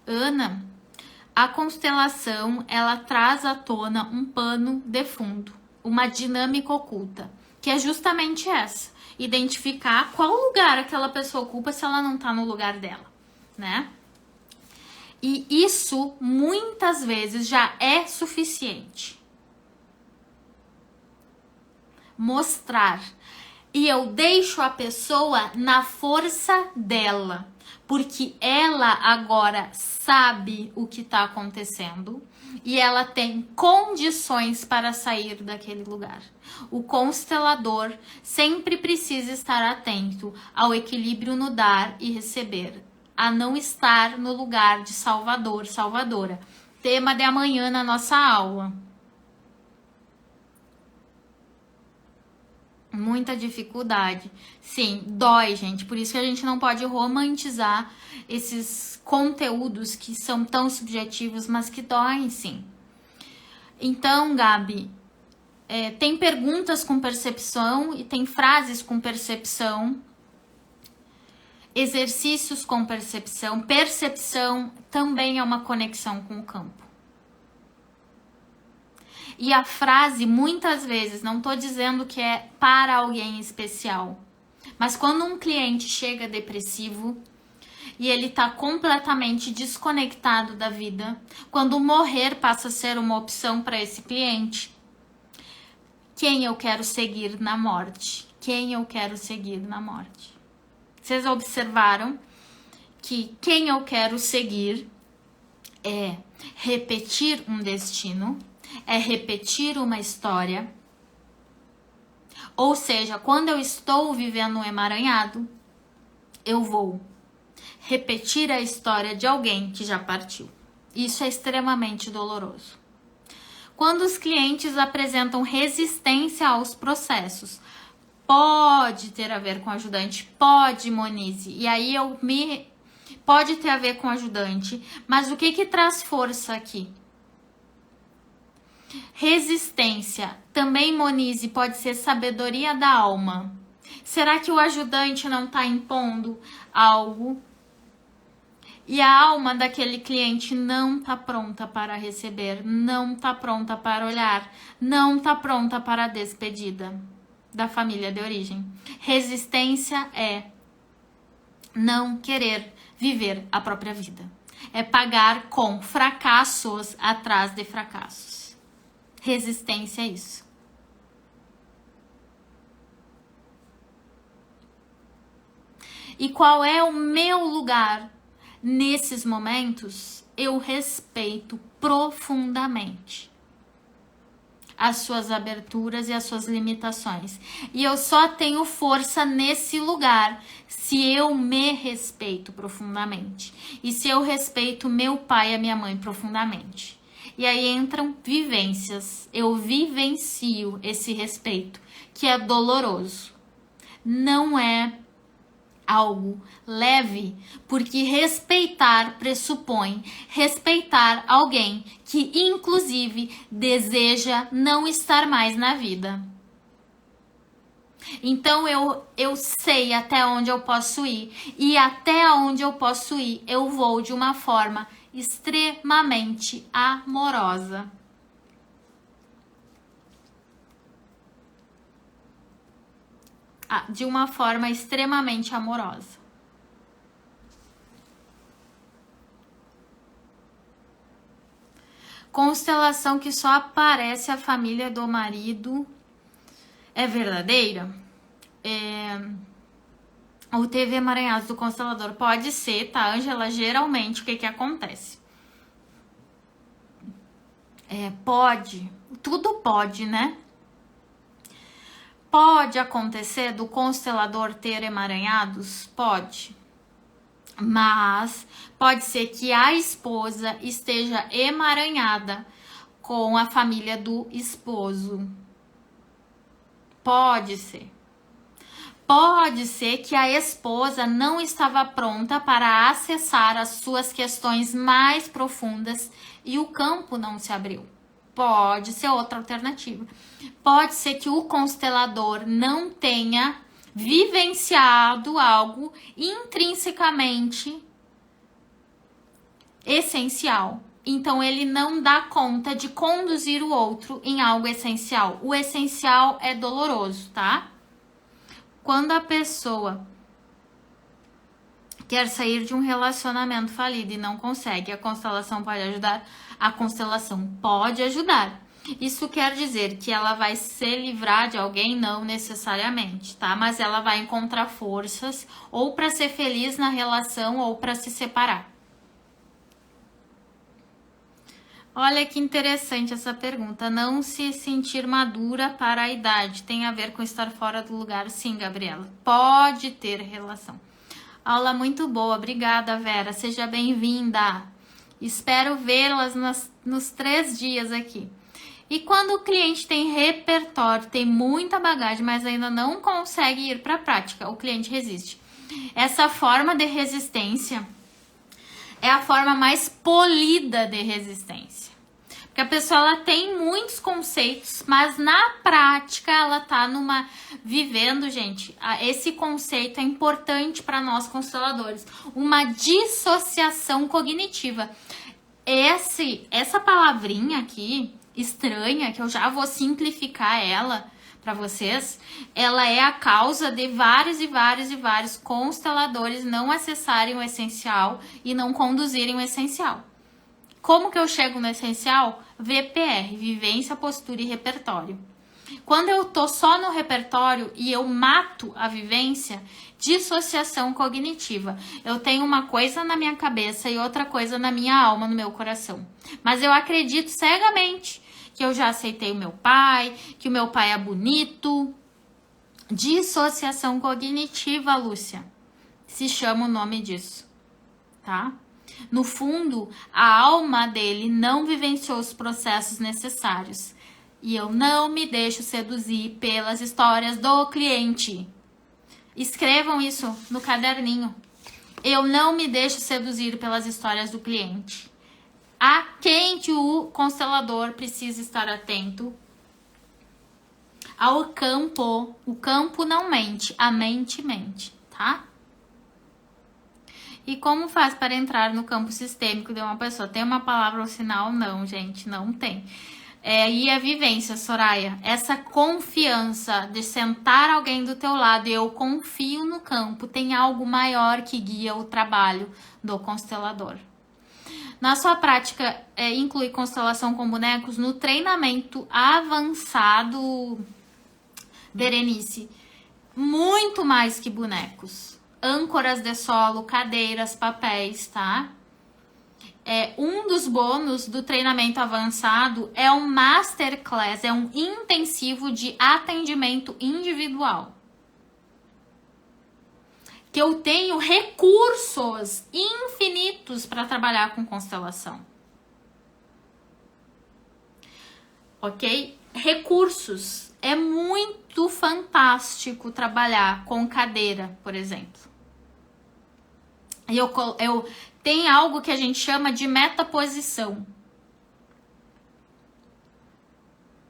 Ana, a constelação, ela traz à tona um pano de fundo, uma dinâmica oculta, que é justamente essa, identificar qual lugar aquela pessoa ocupa se ela não está no lugar dela, né? E isso, muitas vezes, já é suficiente. Mostrar. E eu deixo a pessoa na força dela, porque ela agora sabe o que está acontecendo e ela tem condições para sair daquele lugar. O constelador sempre precisa estar atento ao equilíbrio no dar e receber, a não estar no lugar de salvador, salvadora. Tema de amanhã na nossa aula. Muita dificuldade. Sim, dói, gente. Por isso que a gente não pode romantizar esses conteúdos que são tão subjetivos, mas que doem, sim. Então, Gabi, tem perguntas com percepção e tem frases com percepção, exercícios com percepção. Percepção também é uma conexão com o campo. E a frase, muitas vezes, não estou dizendo que é para alguém especial, mas quando um cliente chega depressivo e ele está completamente desconectado da vida, quando morrer passa a ser uma opção para esse cliente, quem eu quero seguir na morte? Quem eu quero seguir na morte? Vocês observaram que quem eu quero seguir é repetir um destino, é repetir uma história. Ou seja, quando eu estou vivendo um emaranhado, eu vou repetir a história de alguém que já partiu. Isso é extremamente doloroso. Quando os clientes apresentam resistência aos processos, pode ter a ver com ajudante, pode, Monize. E aí pode ter a ver com ajudante, mas o que traz força aqui? Resistência, também, Monize, pode ser sabedoria da alma. Será que o ajudante não está impondo algo? E a alma daquele cliente não está pronta para receber, não está pronta para olhar, não está pronta para a despedida da família de origem. Resistência é não querer viver a própria vida. É pagar com fracassos atrás de fracassos. Resistência é isso. E qual é o meu lugar nesses momentos? Eu respeito profundamente as suas aberturas e as suas limitações. E eu só tenho força nesse lugar se eu me respeito profundamente. E se eu respeito meu pai e a minha mãe profundamente. E aí entram vivências. Eu vivencio esse respeito, que é doloroso. Não é algo leve, porque respeitar pressupõe respeitar alguém que, inclusive, deseja não estar mais na vida. Então eu sei até onde eu posso ir, e até onde eu posso ir, eu vou de uma forma extremamente amorosa. De uma forma extremamente amorosa. Constelação que só aparece a família do marido é verdadeira? Ou teve emaranhados do constelador? Pode ser, tá, Ângela? Geralmente, o que acontece? Pode. Tudo pode, né? Pode acontecer do constelador ter emaranhados? Pode. Mas pode ser que a esposa esteja emaranhada com a família do esposo. Pode ser. Pode ser que a esposa não estava pronta para acessar as suas questões mais profundas e o campo não se abriu. Pode ser outra alternativa. Pode ser que o constelador não tenha vivenciado algo intrinsecamente essencial. Então, ele não dá conta de conduzir o outro em algo essencial. O essencial é doloroso, tá? Quando a pessoa quer sair de um relacionamento falido e não consegue, a constelação pode ajudar? A constelação pode ajudar. Isso quer dizer que ela vai se livrar de alguém? Não necessariamente, tá? Mas ela vai encontrar forças ou para ser feliz na relação ou para se separar. Olha que interessante essa pergunta. Não se sentir madura para a idade tem a ver com estar fora do lugar? Sim, Gabriela. Pode ter relação. Aula muito boa. Obrigada, Vera. Seja bem-vinda. Espero vê-las nos 3 dias aqui. E quando o cliente tem repertório, tem muita bagagem, mas ainda não consegue ir para a prática, o cliente resiste. Essa forma de resistência é a forma mais polida de resistência. Porque a pessoa ela tem muitos conceitos, mas na prática ela tá vivendo, gente, esse conceito é importante para nós consteladores, uma dissociação cognitiva. Essa palavrinha aqui, estranha, que eu já vou simplificar ela para vocês, ela é a causa de vários consteladores não acessarem o essencial e não conduzirem o essencial. Como que eu chego no essencial? VPR, vivência, postura e repertório. Quando eu tô só no repertório e eu mato a vivência, dissociação cognitiva. Eu tenho uma coisa na minha cabeça e outra coisa na minha alma, no meu coração. Mas eu acredito cegamente que eu já aceitei o meu pai, que o meu pai é bonito. Dissociação cognitiva, Lúcia. Se chama o nome disso, tá? No fundo, a alma dele não vivenciou os processos necessários. E eu não me deixo seduzir pelas histórias do cliente. Escrevam isso no caderninho. Eu não me deixo seduzir pelas histórias do cliente. A quem que o constelador precisa estar atento? Ao campo. O campo não mente, a mente mente, tá? E como faz para entrar no campo sistêmico de uma pessoa? Tem uma palavra ou sinal? Não, gente, não tem. E a vivência, Soraya, essa confiança de sentar alguém do teu lado e eu confio no campo, tem algo maior que guia o trabalho do constelador. Na sua prática, inclui constelação com bonecos? No treinamento avançado, Berenice, muito mais que bonecos. Âncoras de solo, cadeiras, papéis, tá? Um dos bônus do treinamento avançado é um masterclass, é um intensivo de atendimento individual. Que eu tenho recursos infinitos para trabalhar com constelação. Ok? Recursos. É muito fantástico trabalhar com cadeira, por exemplo. Eu tem algo que a gente chama de metaposição.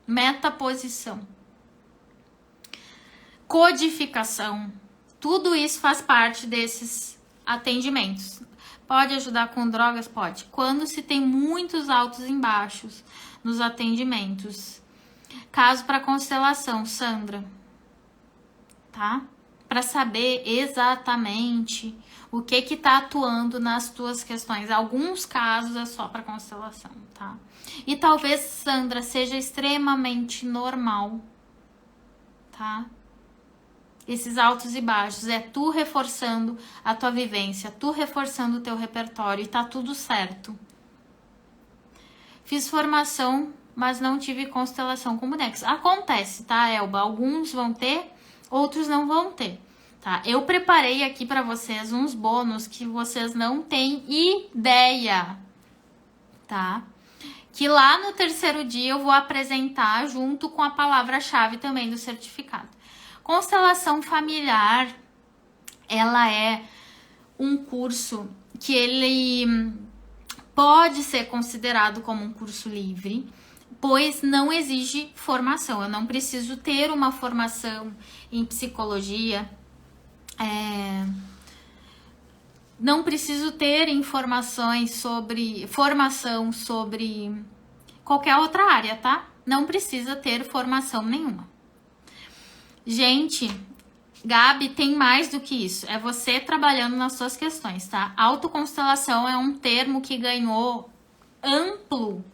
Metaposição. Codificação. Tudo isso faz parte desses atendimentos. Pode ajudar com drogas? Pode. Quando se tem muitos altos e baixos nos atendimentos. Caso para constelação, Sandra. Tá? Para saber exatamente o que tá atuando nas tuas questões. Alguns casos é só para constelação, tá? E talvez, Sandra, seja extremamente normal, tá? Esses altos e baixos, é tu reforçando a tua vivência, tu reforçando o teu repertório e tá tudo certo. Fiz formação, mas não tive constelação com bonecos. Acontece, tá, Elba? Alguns vão ter, outros não vão ter. Tá, eu preparei aqui para vocês uns bônus que vocês não têm ideia, tá? Que lá no terceiro dia eu vou apresentar junto com a palavra-chave também do certificado. Constelação familiar, ela é um curso que ele pode ser considerado como um curso livre, pois não exige formação. Eu não preciso ter uma formação em psicologia, não preciso ter informações sobre formação sobre qualquer outra área, tá? Não precisa ter formação nenhuma. Gente, Gabi, tem mais do que isso. É você trabalhando nas suas questões, tá? Autoconstelação é um termo que ganhou amplo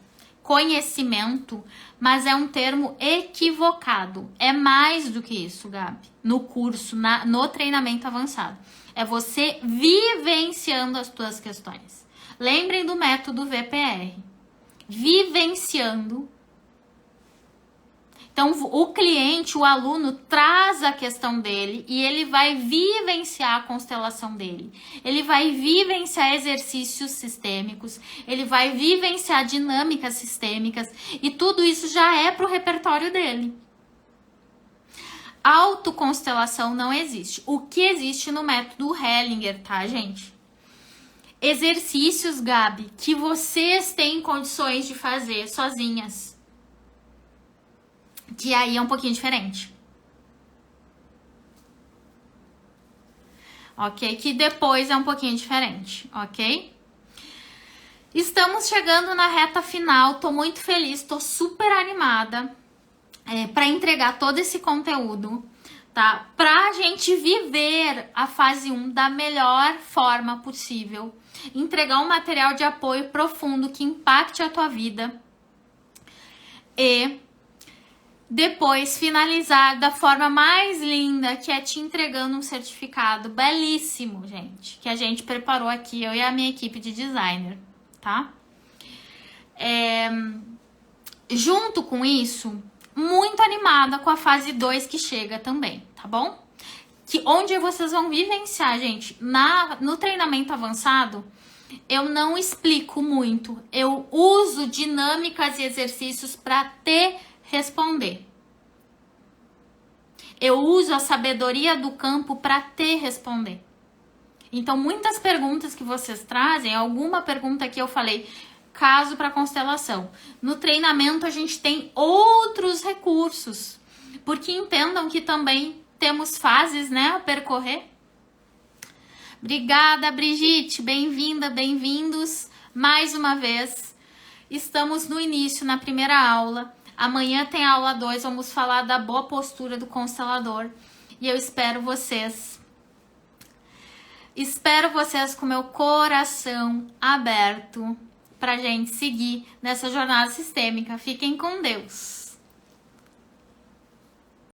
conhecimento, mas é um termo equivocado. É mais do que isso, Gabi. No curso, no treinamento avançado. É você vivenciando as tuas questões. Lembrem do método VPR. Vivenciando. Então, o cliente, o aluno, traz a questão dele e ele vai vivenciar a constelação dele. Ele vai vivenciar exercícios sistêmicos, ele vai vivenciar dinâmicas sistêmicas e tudo isso já é para o repertório dele. Autoconstelação não existe. O que existe no método Hellinger, tá, gente? Exercícios, Gabi, que vocês têm condições de fazer sozinhas. Que aí é um pouquinho diferente. Ok? Que depois é um pouquinho diferente, ok? Estamos chegando na reta final, tô muito feliz, tô super animada para entregar todo esse conteúdo, tá? Pra gente viver a fase 1 da melhor forma possível, entregar um material de apoio profundo que impacte a tua vida e depois finalizar da forma mais linda, que é te entregando um certificado belíssimo, gente, que a gente preparou aqui, eu e a minha equipe de designer, tá? Junto com isso, muito animada com a fase 2 que chega também, tá bom? Onde vocês vão vivenciar, gente, no treinamento avançado, eu não explico muito, eu uso dinâmicas e exercícios para te responder. Eu uso a sabedoria do campo para te responder. Então, muitas perguntas que vocês trazem, alguma pergunta que eu falei, caso para constelação. No treinamento, a gente tem outros recursos, porque entendam que também temos fases, né, a percorrer. Obrigada, Brigitte, bem-vinda, bem-vindos mais uma vez. Estamos no início, na primeira aula. Amanhã tem a aula 2, vamos falar da boa postura do constelador. E eu espero vocês. Espero vocês com meu coração aberto pra gente seguir nessa jornada sistêmica. Fiquem com Deus.